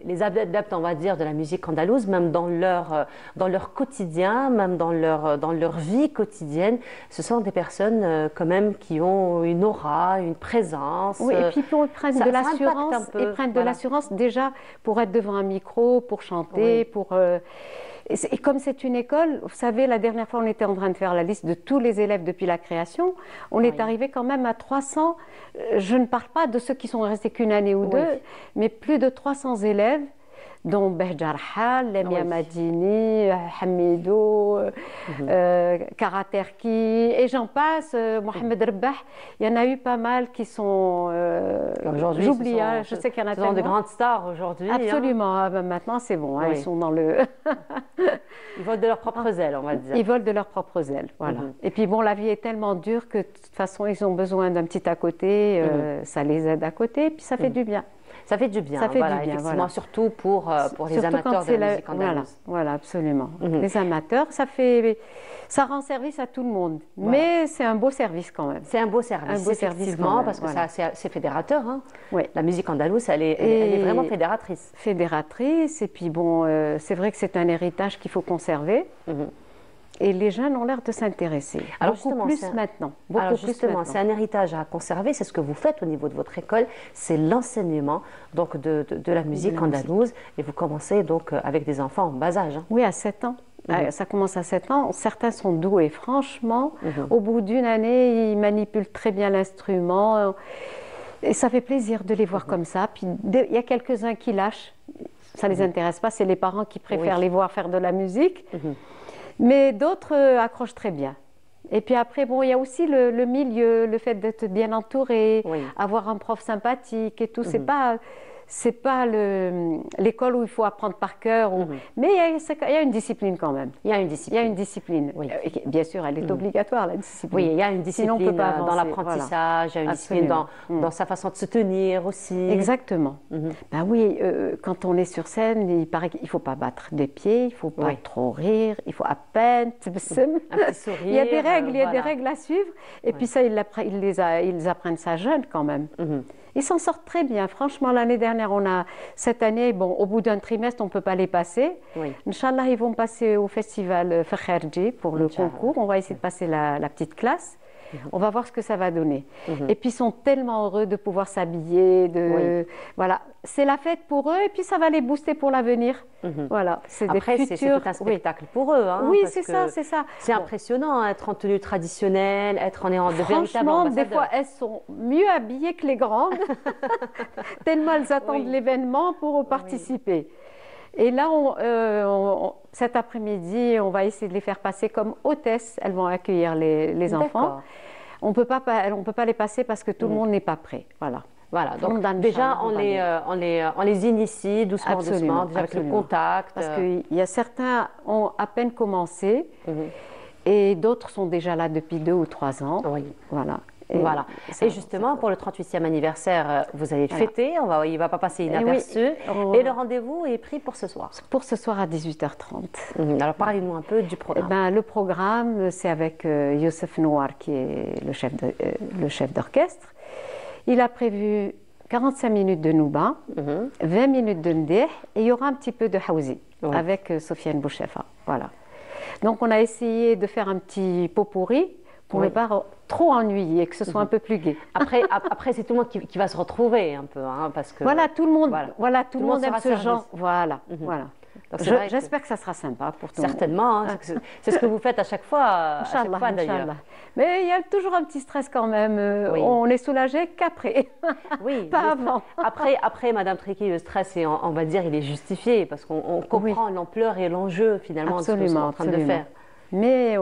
les adeptes, on va dire, de la musique andalouse, même dans leur quotidien, même dans leur vie quotidienne, ce sont des personnes quand même qui ont une aura, une présence. Oui, et puis ils prennent de l'assurance. Ils prennent de l'assurance déjà pour être devant un micro, pour chanter, Et comme c'est une école, vous savez, la dernière fois, on était en train de faire la liste de tous les élèves depuis la création. On est arrivé quand même à 300. Je ne parle pas de ceux qui sont restés qu'une année ou deux, mais plus de 300 élèves, dont Behjar Hal, Lemia Madini, Hamidou, Karaterki, et j'en passe, Mohamed Rebah. Il y en a eu pas mal qui sont... Aujourd'hui, j'oublie, je sais qu'il y en a tellement. Ce sont de grandes stars aujourd'hui. Absolument, maintenant c'est bon, ils sont dans le... Ils volent de leurs propres ailes, on va dire. Ils volent de leurs propres ailes, voilà. Et puis bon, la vie est tellement dure que de toute façon, ils ont besoin d'un petit à côté, ça les aide à côté, puis ça fait du bien. Ça fait du bien, effectivement, surtout pour les amateurs de la musique andalouse. Voilà, absolument. Les amateurs, ça rend service à tout le monde, mais c'est un beau service quand même. C'est un beau service, effectivement, parce que c'est fédérateur. La musique andalouse, elle est vraiment fédératrice. Fédératrice, et puis bon, c'est vrai que c'est un héritage qu'il faut conserver. Et les jeunes ont l'air de s'intéresser. Beaucoup plus maintenant. C'est un héritage à conserver. C'est ce que vous faites au niveau de votre école. C'est l'enseignement donc de la musique andalouse. Et vous commencez donc avec des enfants en bas âge. Oui, à 7 ans. Ça commence à 7 ans. Certains sont doués. Franchement, au bout d'une année, ils manipulent très bien l'instrument. Et ça fait plaisir de les voir comme ça. Puis il y a quelques-uns qui lâchent. Ça ne les intéresse pas. C'est les parents qui préfèrent les voir faire de la musique. Mais d'autres accrochent très bien. Et puis après, bon, il y a aussi le milieu, le fait d'être bien entouré, avoir un prof sympathique et tout. c'est pas l'école où il faut apprendre par cœur, mais il y a une discipline quand même. Il y a une discipline. Il y a une discipline. Oui. Bien sûr, elle est obligatoire, la discipline. Oui, il y a une discipline. Sinon, on peut pas avancer. Dans l'apprentissage, il y a une discipline dans sa façon de se tenir aussi. Exactement. Ben oui, quand on est sur scène, il paraît qu'il ne faut pas battre des pieds, il ne faut pas trop rire, il faut à peine un petit sourire. Il y a des règles, il y a des règles à suivre. Et puis ça, ils apprennent ça jeune quand même. Ils s'en sortent très bien. Franchement, l'année dernière, cette année, bon, au bout d'un trimestre, on ne peut pas les passer. Inch'Allah, ils vont passer au festival Fakharji pour le concours. On va essayer de passer la petite classe. On va voir ce que ça va donner. Et puis ils sont tellement heureux de pouvoir s'habiller, voilà, c'est la fête pour eux et puis ça va les booster pour l'avenir. Voilà, c'est des futurs. C'est tout un spectacle pour eux. Hein, oui, c'est ça, c'est ça. C'est impressionnant, hein, être en tenue traditionnelle, être en de véritables ambassadeurs. Des fois, elles sont mieux habillées que les grandes, tellement elles attendent l'événement pour participer. Et là, cet après-midi, on va essayer de les faire passer comme hôtesses. Elles vont accueillir les enfants. On ne peut pas les passer parce que tout le monde n'est pas prêt. Voilà, donc déjà on les initie doucement, doucement, déjà avec le contact. Parce qu'il y a certains ont à peine commencé et d'autres sont déjà là depuis 2 ou 3 ans. Voilà. Et justement, pour le 38e anniversaire, vous allez le fêter, il ne va pas passer inaperçu. Et le rendez-vous est pris pour ce soir. Pour ce soir à 18h30. Alors parlez-nous un peu du programme. Le programme, c'est avec Youssef Nouar, qui est le chef d'orchestre. Il a prévu 45 minutes de Nouba, 20 minutes de Ndeh, et il y aura un petit peu de Haouzi, avec Sofiane Bouchefa. Voilà. Donc on a essayé de faire un petit pot pourri, pour ne pas trop ennuyer, que ce soit un peu plus gai. Après c'est tout le monde qui va se retrouver un peu, hein, parce que... Voilà, tout le monde aime ce genre. Voilà. J'espère que ça sera sympa pour tout le monde. Certainement, hein, c'est ce que vous faites à chaque fois, d'ailleurs. Mais il y a toujours un petit stress quand même. On est soulagé qu'après, pas avant. Après, Madame Triki, le stress, on va dire, il est justifié, parce qu'on comprend l'ampleur et l'enjeu finalement de ce que vous êtes en train de faire. Mais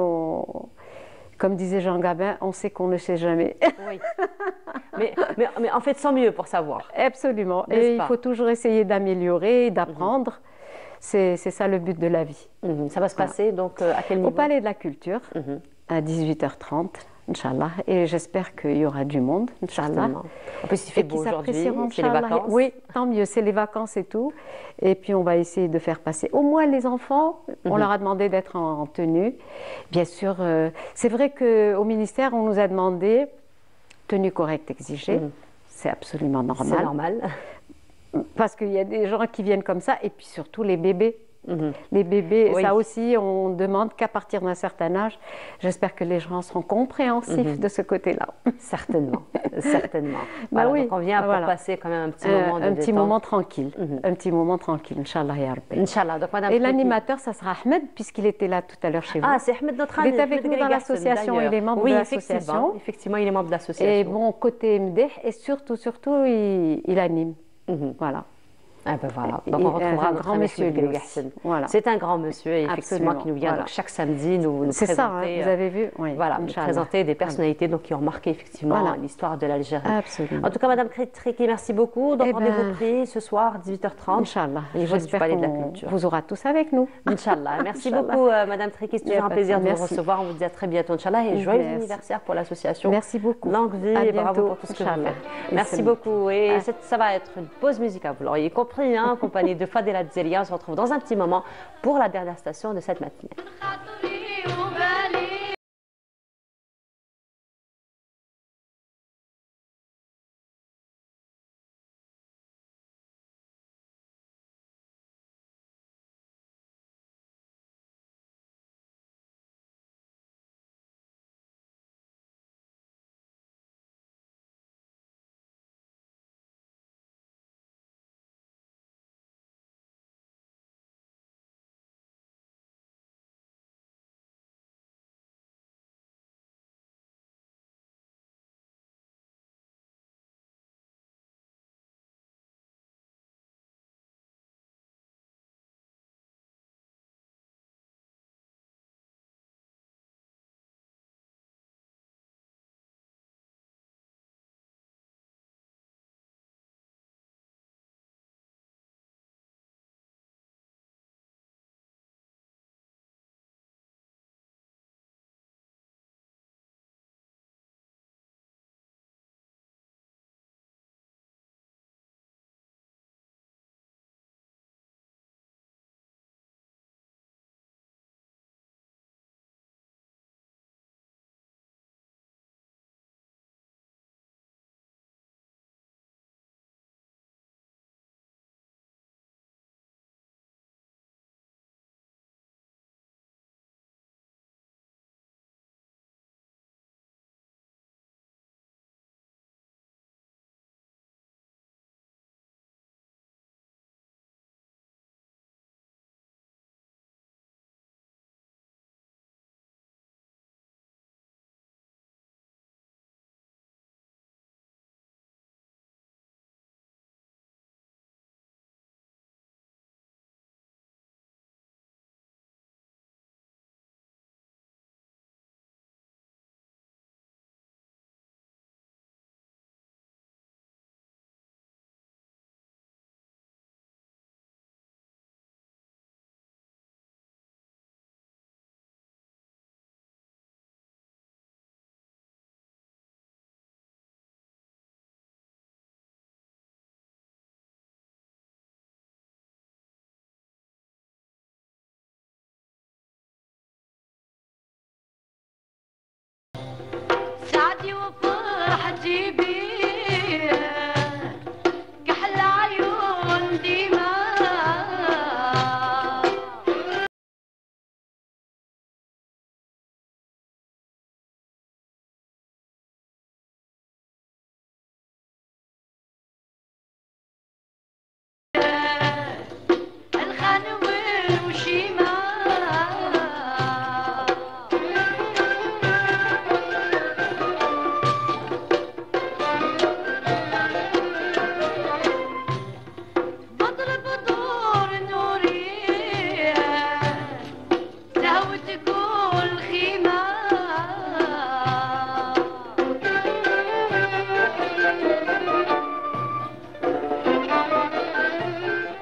comme disait Jean Gabin, on sait qu'on ne sait jamais. Mais en fait, sans mieux pour savoir. Absolument. Et il faut toujours essayer d'améliorer, d'apprendre. C'est ça le but de la vie. Ça va se passer donc à quel niveau? Au Palais de la Culture, à 18h30, Inch'Allah. Et j'espère qu'il y aura du monde, Inch'Allah. En plus, il fait beau aujourd'hui, c'est les vacances. Oui, tant mieux, c'est les vacances et tout. Et puis, on va essayer de faire passer au moins les enfants. On leur a demandé d'être en tenue. Bien sûr, c'est vrai qu'au ministère, on nous a demandé tenue correcte exigée. C'est absolument normal. C'est normal. Parce qu'il y a des gens qui viennent comme ça, et puis surtout les bébés. Les bébés, ça aussi, on demande qu'à partir d'un certain âge. J'espère que les gens seront compréhensifs de ce côté-là. Certainement, certainement. Donc on vient pour passer quand même un petit moment de détente. Moment tranquille. Un petit moment tranquille, Inch'Allah ya Rabbi. Inch'Allah. Donc, Madame et l'animateur, ça sera Ahmed, puisqu'il était là tout à l'heure chez vous. Ah, c'est Ahmed, notre ami. Il est avec nous dans l'association, il est membre de l'association. Effectivement, il est membre de l'association. Et bon, côté MDH, et surtout, il anime. Voilà. Ah ben voilà, donc on retrouvera un grand monsieur voilà. C'est un grand monsieur effectivement qui nous vient donc chaque samedi nous présenter. Ça, hein, vous avez vu, nous présenter des personnalités donc, qui ont marqué effectivement l'histoire de l'Algérie. Absolument. En tout cas, Madame Triki, merci beaucoup. Donc rendez-vous pris ce soir 18h30. Inch'Allah. Et j'espère qu'on vous aura tous avec nous. Inch'Allah. Merci beaucoup Madame Triki, c'est toujours un plaisir de vous recevoir. On vous dit à très bientôt Inch'Allah et joyeux anniversaire pour l'association. Merci beaucoup. Longue vie et bravo pour tout ce que vous faites. Merci beaucoup et ça va être une pause musicale, vous l'auriez compris. En compagnie de Fadela Zelia. On se retrouve dans un petit moment pour la dernière station de cette matinée.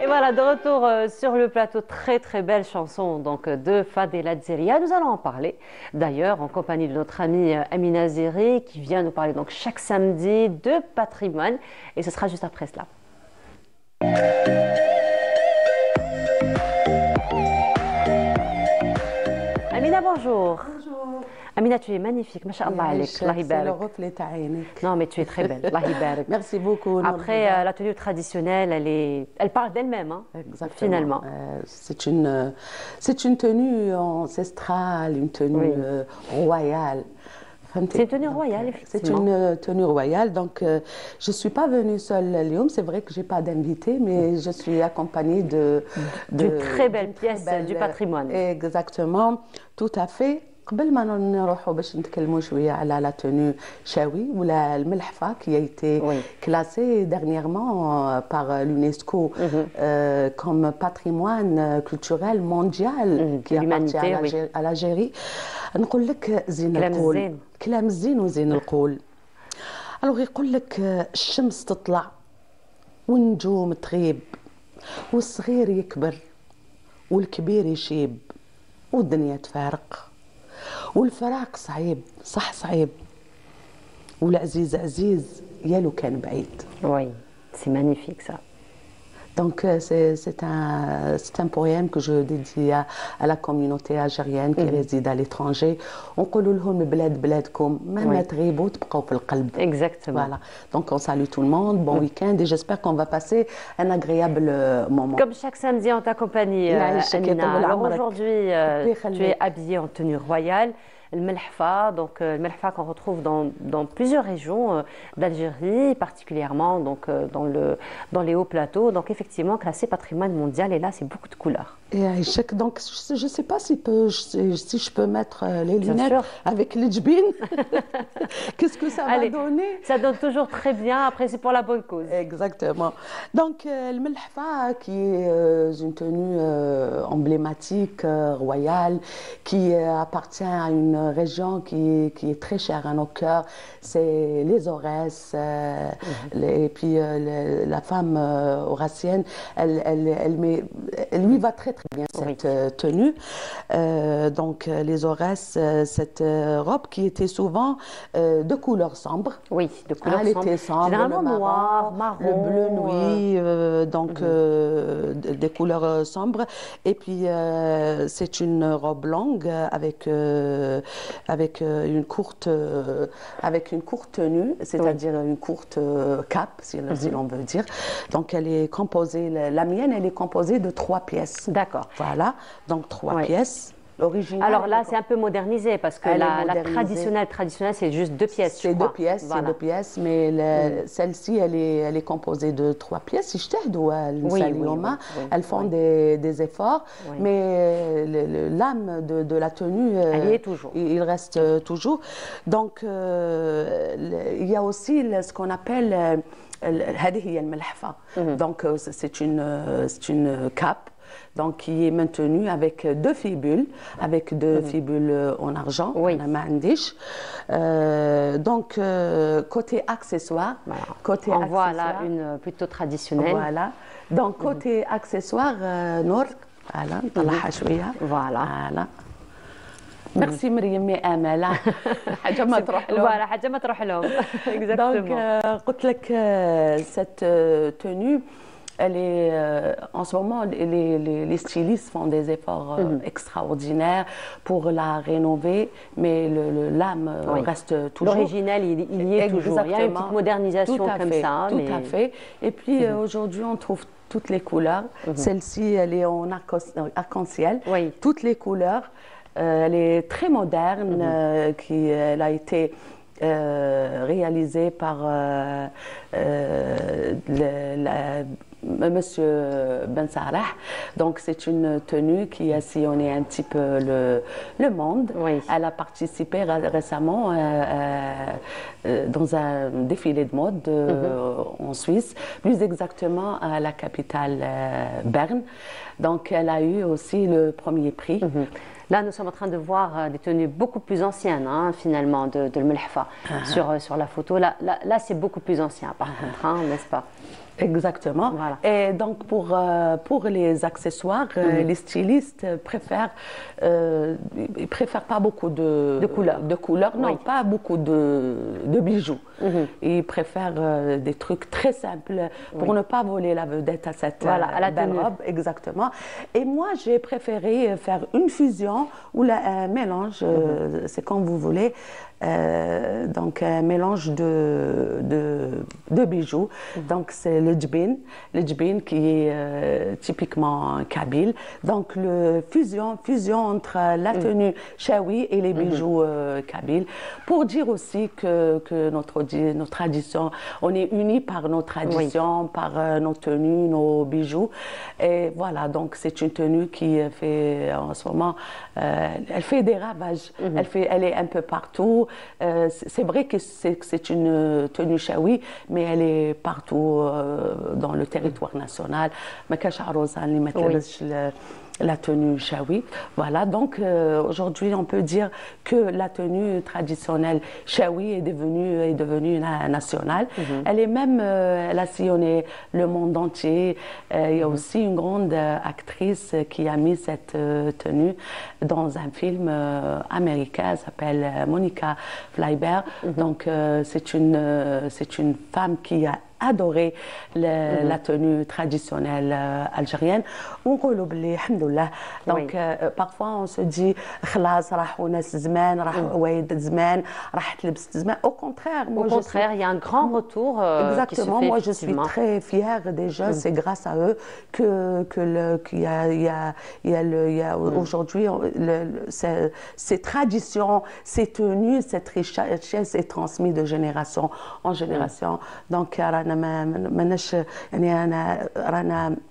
Voilà, de retour sur le plateau, très belle chanson donc, de Fadela Zeria. Nous allons en parler d'ailleurs en compagnie de notre amie Amina Zeri qui vient nous parler donc chaque samedi de patrimoine et ce sera juste après cela. Amina, bonjour. Bonjour. Amina, tu es magnifique, mashallah alayk, Allah yibarak. Non, mais tu es très belle, Allah yibarak. Merci beaucoup. Après, la tenue traditionnelle, elle parle d'elle-même, hein, finalement. C'est une tenue ancestrale, une tenue royale. C'est une tenue royale, effectivement. C'est une tenue royale, donc je ne suis pas venue seule Lyon. C'est vrai que je n'ai pas d'invité, mais je suis accompagnée d'une très belle pièce du patrimoine. Exactement, tout à fait. قبل ما نروحوا باش نتكلموا شويه على لا توني شاوي ولا الملحفه qui a été classée dernièrement par l'UNESCO comme patrimoine culturel mondial qui appartient à l'Algérie. نقول لك زين القول كلام زين وزين القول. الوغ يقول لك الشمس تطلع والنجوم تغيب والصغير يكبر والكبير يشيب والدنيا تفارق والفراق صعيب صح صعيب والعزيز عزيز يا لو كان بعيد. Oui, c'est magnifique ça. Donc c'est un poème que je dédie à la communauté algérienne qui réside à l'étranger. نقولوا لهم بلاد بلادكم مهما تغيبوا تبقوا في القلب. Exactement. Voilà. Donc on salue tout le monde, bon week-end et j'espère qu'on va passer un agréable moment. Comme chaque samedi en ta compagnie, Amina. Alors aujourd'hui, tu es habillée en tenue royale. Le melhfa, donc le melhfa qu'on retrouve dans plusieurs régions d'Algérie, particulièrement donc dans les hauts plateaux. Donc effectivement, classé patrimoine mondial, et là c'est beaucoup de couleurs. Et donc je ne sais pas si je peux mettre les lunettes avec les djbin. Qu'est-ce que ça va donner? Ça donne toujours très bien, après c'est pour la bonne cause. Exactement. Donc le melhfa qui est une tenue emblématique, royale, qui appartient à une région qui est très chère à nos cœurs, c'est les Aurès. Et puis la femme aurassienne, elle lui va très bien cette tenue. Donc les Aurès, cette robe qui était souvent de couleur sombre. Oui, de couleur sombre. Elle était sombre, généralement le noir, marron, le bleu nuit, donc des couleurs sombres. Et puis c'est une robe longue avec une courte tenue, c'est-à-dire une courte cape, si l'on veut dire. Donc elle est composée, la mienne, elle est composée de 3 pièces. D'accord. Voilà, donc 3 pièces. L'original. Alors là, c'est un peu modernisé parce que la traditionnelle, c'est juste 2 pièces. C'est 2 pièces, voilà. C'est 2 pièces, mais celle-ci, elle est composée de 3 pièces. Elles font des efforts, mais l'âme de la tenue, elle y est toujours. Il reste toujours. Donc, il y a aussi ce qu'on appelle هذه هي الملحفة. Donc, c'est une cape. Donc, qui est maintenue avec 2 fibules, en argent, donc, côté accessoire, on voit là une plutôt traditionnelle. Voilà. Donc, côté accessoire, noir, voilà. Merci مريم يا امل حاجه ما تروح لهم voilà حاجه ما تروح لهم exactement. Donc قلت لك cette tenue En ce moment, les stylistes font des efforts extraordinaires pour la rénover, mais l'âme reste toujours. L'original, il y est toujours. Il y a une petite modernisation comme ça. Tout à fait. Et puis aujourd'hui, on trouve toutes les couleurs. Celle-ci, elle est en arc-en-ciel. Toutes les couleurs. Elle est très moderne. Elle a été réalisée par Monsieur Ben Sarah. Donc c'est une tenue qui a sillonné un petit peu le monde. Elle a participé récemment dans un défilé de mode en Suisse, plus exactement à la capitale Berne. Donc elle a eu aussi le premier prix. Là, nous sommes en train de voir des tenues beaucoup plus anciennes, finalement, de l'Melhfa sur la photo. Là c'est beaucoup plus ancien, par contre, n'est-ce pas? Exactement. Voilà. Et donc pour les accessoires, les stylistes préfèrent pas beaucoup de couleurs, non, pas beaucoup de bijoux. Ils préfèrent des trucs très simples pour ne pas voler la vedette à cette belle robe. Exactement. Et moi, j'ai préféré faire une fusion ou un mélange, c'est comme vous voulez. Donc un mélange de bijoux. Donc c'est le djbin qui est typiquement kabyle. Donc le fusion entre la tenue chaoui et les bijoux kabyles, pour dire aussi que notre tradition, on est unis par nos traditions, par nos tenues, nos bijoux. Et voilà, donc c'est une tenue qui fait en ce moment, elle fait des ravages. Elle est un peu partout. C'est vrai que c'est une tenue chaoui, mais elle est partout dans le territoire national. La tenue chaoui. Voilà, donc aujourd'hui on peut dire que la tenue traditionnelle chaoui est devenue nationale. Elle a sillonné le monde entier. Il y a aussi une grande actrice qui a mis cette tenue dans un film américain, elle s'appelle Monica Fleiber. Donc c'est une femme qui a adoré la tenue traditionnelle algérienne. Donc parfois on se dit au contraire, il y a un grand retour. Exactement, moi je suis très fière déjà, c'est grâce à eux qu'il y a aujourd'hui ces traditions, ces tenues, cette richesse est transmise de génération en génération. Donc رانا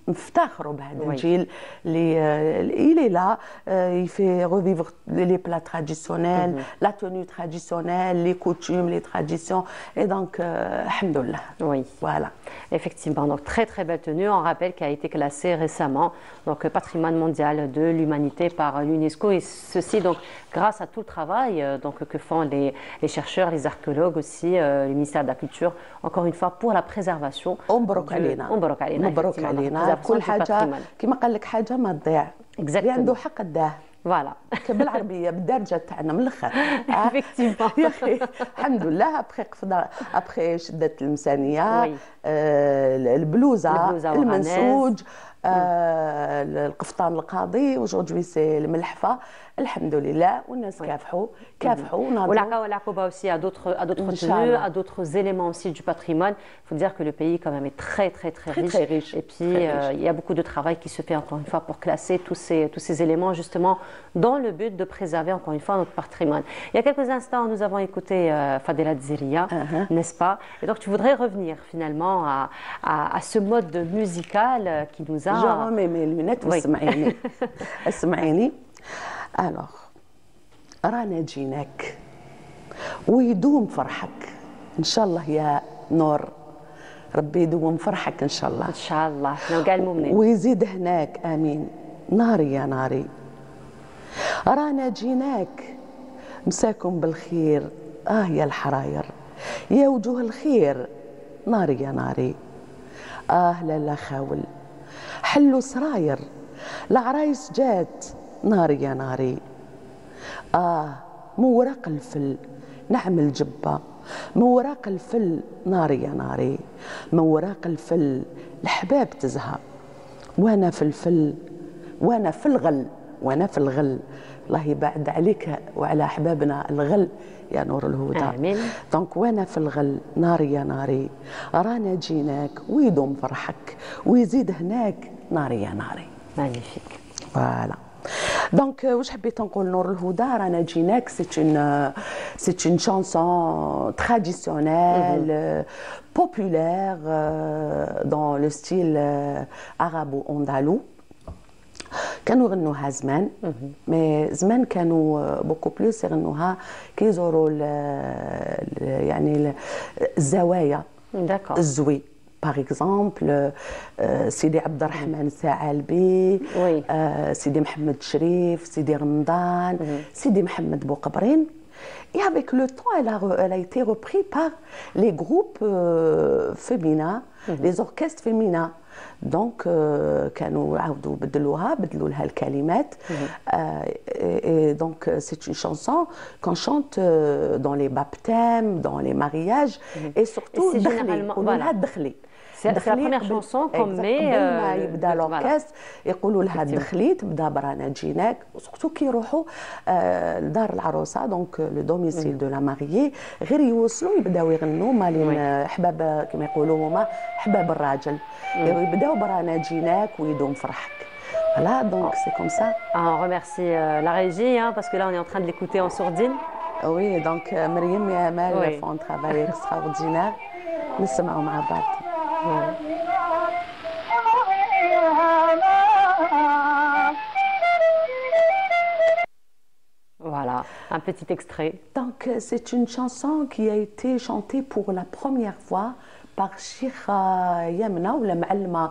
نفتخروا بهذا الجيل il est là, il fait revivre les plats traditionnels, la tenue traditionnelle, les coutumes, les traditions, et donc alhamdoulilah. Oui, voilà, effectivement. Donc très très belle tenue. On rappelle qu'elle a été classée récemment donc patrimoine mondial de l'humanité par l'UNESCO, et ceci donc grâce à tout le travail donc que font les chercheurs, les archéologues aussi, le ministère de la Culture, encore une fois pour la préservation. مبروك علينا كل حاجه كما قال لك حاجه ما تضيع اللي عنده حق داه فوالا بالعربيه بالدارجه تاعنا من الاخر يا اخي الحمد لله ابخي شدت المسانيه البلوزه المنسوج القفطان القاضي aujourd'hui c'est الملحفه الحمد لله والناس كافحوا ونعقوبة aussi à d'autres tenues, à d'autres éléments aussi du patrimoine. Il faut dire que le pays quand même est très riche. Et puis il y a beaucoup de travail qui se fait encore une fois pour classer tous ces éléments justement dans le but de préserver encore une fois notre patrimoine. Il y a quelques instants nous avons écouté Fadela Dzeria, n'est-ce pas? Et donc tu voudrais revenir finalement à ce mode musical qui nous a... Je remets mes lunettes اسمعيني. Alors, رانا جيناك ويدوم فرحك إن شاء الله يا نور، ربي يدوم فرحك إن شاء الله إن شاء الله نوقع المؤمنين ويزيد هناك آمين. ناري يا ناري رانا جيناك مساكم بالخير يا الحراير يا وجوه الخير ناري يا ناري لا خاول حلوا سراير العرايس جات ناري يا ناري مو ورق الفل نعمل جبة من وراق الفل ناري يا ناري، من وراق الفل الحباب تزهى، وانا في الفل وانا في الغل، وانا في الغل. الله يبعد عليك وعلى احبابنا الغل يا نور الهدى. امين. دونك وانا في الغل ناري يا ناري، رانا جيناك ويدوم فرحك ويزيد هناك ناري يا ناري. مانيفيك. فوالا. دونك واش حبيت نقول نور الهدى، رانا جيناك سي اون شانسون تراديسيونيل populaire dans le style arabo-andalou. كانوا يغنوها زمان، مي زمان كانوا بوكو بلوس يغنوها كي يزوروا يعني الزوايا الزوي. باغ اكزومبل سيدي عبد الرحمن الثعالبي، سيدي محمد شريف، سيدي رمضان، سيدي محمد بوقبرين. Et avec le temps, elle a été reprise par les groupes féminins, les orchestres féminins. Donc, بدلوا لها الكلمات. Et donc, c'est une chanson qu'on chante dans les baptêmes, dans les mariages, et surtout دخلي. C'est la première chanson qu'on met. ما يبدا لوركستر يقولوا لها دخلي، تبدا برانا جيناك، وسورتو كي يروحوا لدار العروسه دونك لو دوميسيل دو لا ماريي، غير يوصلوا يبداو يغنوا مالين احباب كما يقولوا هما احباب الراجل، يبداو برانا جيناك ويدوم فرحك. Voilà, donc c'est comme ça. On remercie la régie, hein, parce que là on est en train de l'écouter en sourdine. Oui, donc Myriam et Amal font un travail extraordinaire. نسمعوا مع بعض. Voilà, un petit extrait. Donc, c'est une chanson qui a été chantée pour la première fois par Cheikh Yamna ou la Ma'alma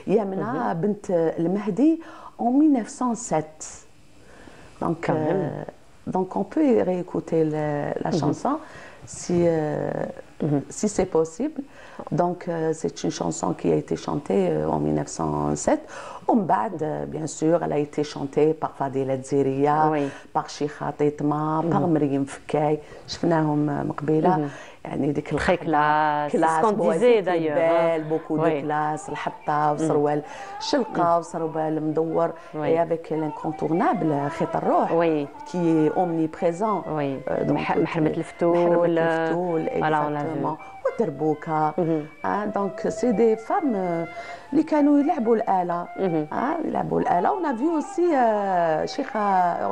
Yamna bint al-Mahdi en 1907. Donc, on peut réécouter la chanson si c'est possible. Donc, c'est une chanson qui a été chantée en 1907. Bad, bien sûr, elle a été chantée par Fadila Dziriya, par Cheikha Titma, par Myriam Fkay. شفناهم مقبيله يعني ديك très classe. C'est ce qu'on disait d'ailleurs. Beaucoup de classe, الحطه وسروال شلقه وسروال مدور. Et avec l'incontournable خيط الروح qui est omniprésent. محرمة الفتول. Exactement. وتربوكا. Donc, c'est des femmes اللي كانوا يلعبوا الآلة. يلعبوا الآلة. On a vu aussi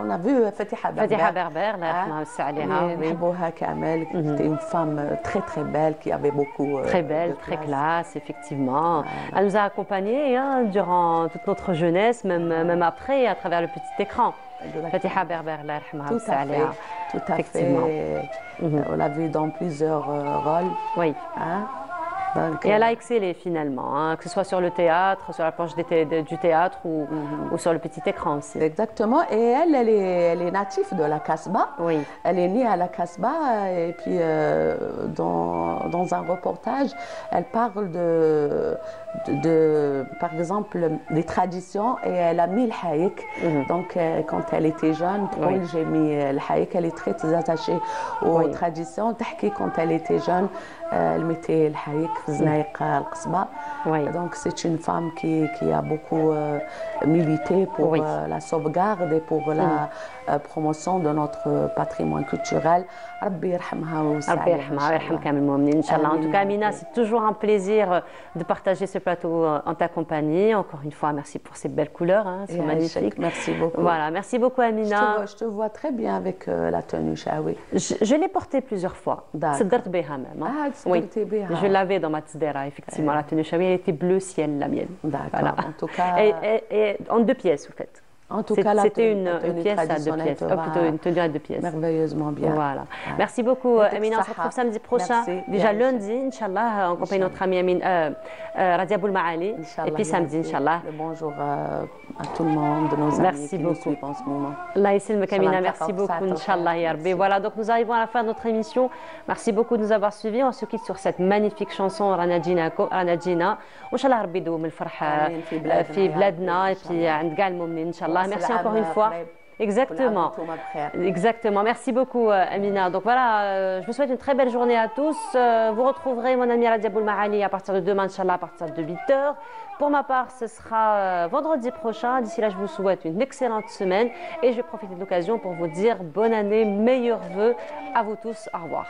on a vu Fatiha Berber. Fatiha Berber, الله يرحمها ويوسع عليها. نحبوها كامل. C'était une femme très très belle qui avait beaucoup. Très belle, très classe, effectivement. Elle nous a accompagnés durant toute notre jeunesse, même après, à travers le petit écran. Fatiha Berber, الله يرحمها ويوسع عليها. Tout à fait. On l'a vu dans plusieurs rôles. Oui. Donc, et elle a excellé finalement, que ce soit sur le théâtre, sur la planche du théâtre ou sur le petit écran aussi. Exactement. Et elle est native de la Kasbah. Oui. Elle est née à la Kasbah et puis dans un reportage, elle parle par exemple, des traditions et elle a mis le haïk. Donc, quand elle était jeune, j'ai mis le haïk. Elle est très attachée aux traditions. Quand elle était jeune, elle mettait le haïk. Donc c'est une femme qui a beaucoup milité pour la sauvegarde et pour la promotion de notre patrimoine culturel. ربي يرحمها ويوسع عليها. ربي يرحمها ويرحم كامل المؤمنين إن شاء الله. En tout cas, Amina, c'est toujours un plaisir de partager ce plateau en ta compagnie. Encore une fois, merci pour ces belles couleurs, c'est magnifique. Merci beaucoup. Voilà, merci beaucoup Amina. Je te vois très bien avec la tenue Chaoui. Je l'ai portée plusieurs fois. صدرت بها même. Oui. Je l'avais dans ma tzedera, effectivement. La tenue Chaoui, elle était bleu ciel, la mienne. D'accord. En tout cas. Et en 2 pièces, en fait. En tout cas, c'était une pièce à 2 pièces, plutôt une tenue à 2 pièces. Merveilleusement bien. Voilà. Merci beaucoup, Amina. On se retrouve samedi prochain. Déjà lundi, Inch'Allah, en compagnie de notre amie Radia Boulmaali. Et puis samedi, Inch'Allah. Bonjour à tout le monde, nos amis qui nous suivent en ce moment. Allah yisselmek Amina, merci beaucoup, Inch'Allah, ya Rabbi. Voilà, donc nous arrivons à la fin de notre émission. Merci beaucoup de nous avoir suivis. On se quitte sur cette magnifique chanson Rana Djina. Inch'Allah, Rabbi doum الفرحة في بلادنا et puis عند كاع المؤمنين إن شاء الله. Merci encore une fois. Exactement. Exactement. Merci beaucoup, Amina. Donc voilà, je vous souhaite une très belle journée à tous. Vous retrouverez mon ami Radia Boulmahani à partir de demain, Inch'Allah, à partir de 8h. Pour ma part, ce sera vendredi prochain. D'ici là, je vous souhaite une excellente semaine et je vais profiter de l'occasion pour vous dire bonne année, meilleurs vœux à vous tous. Au revoir.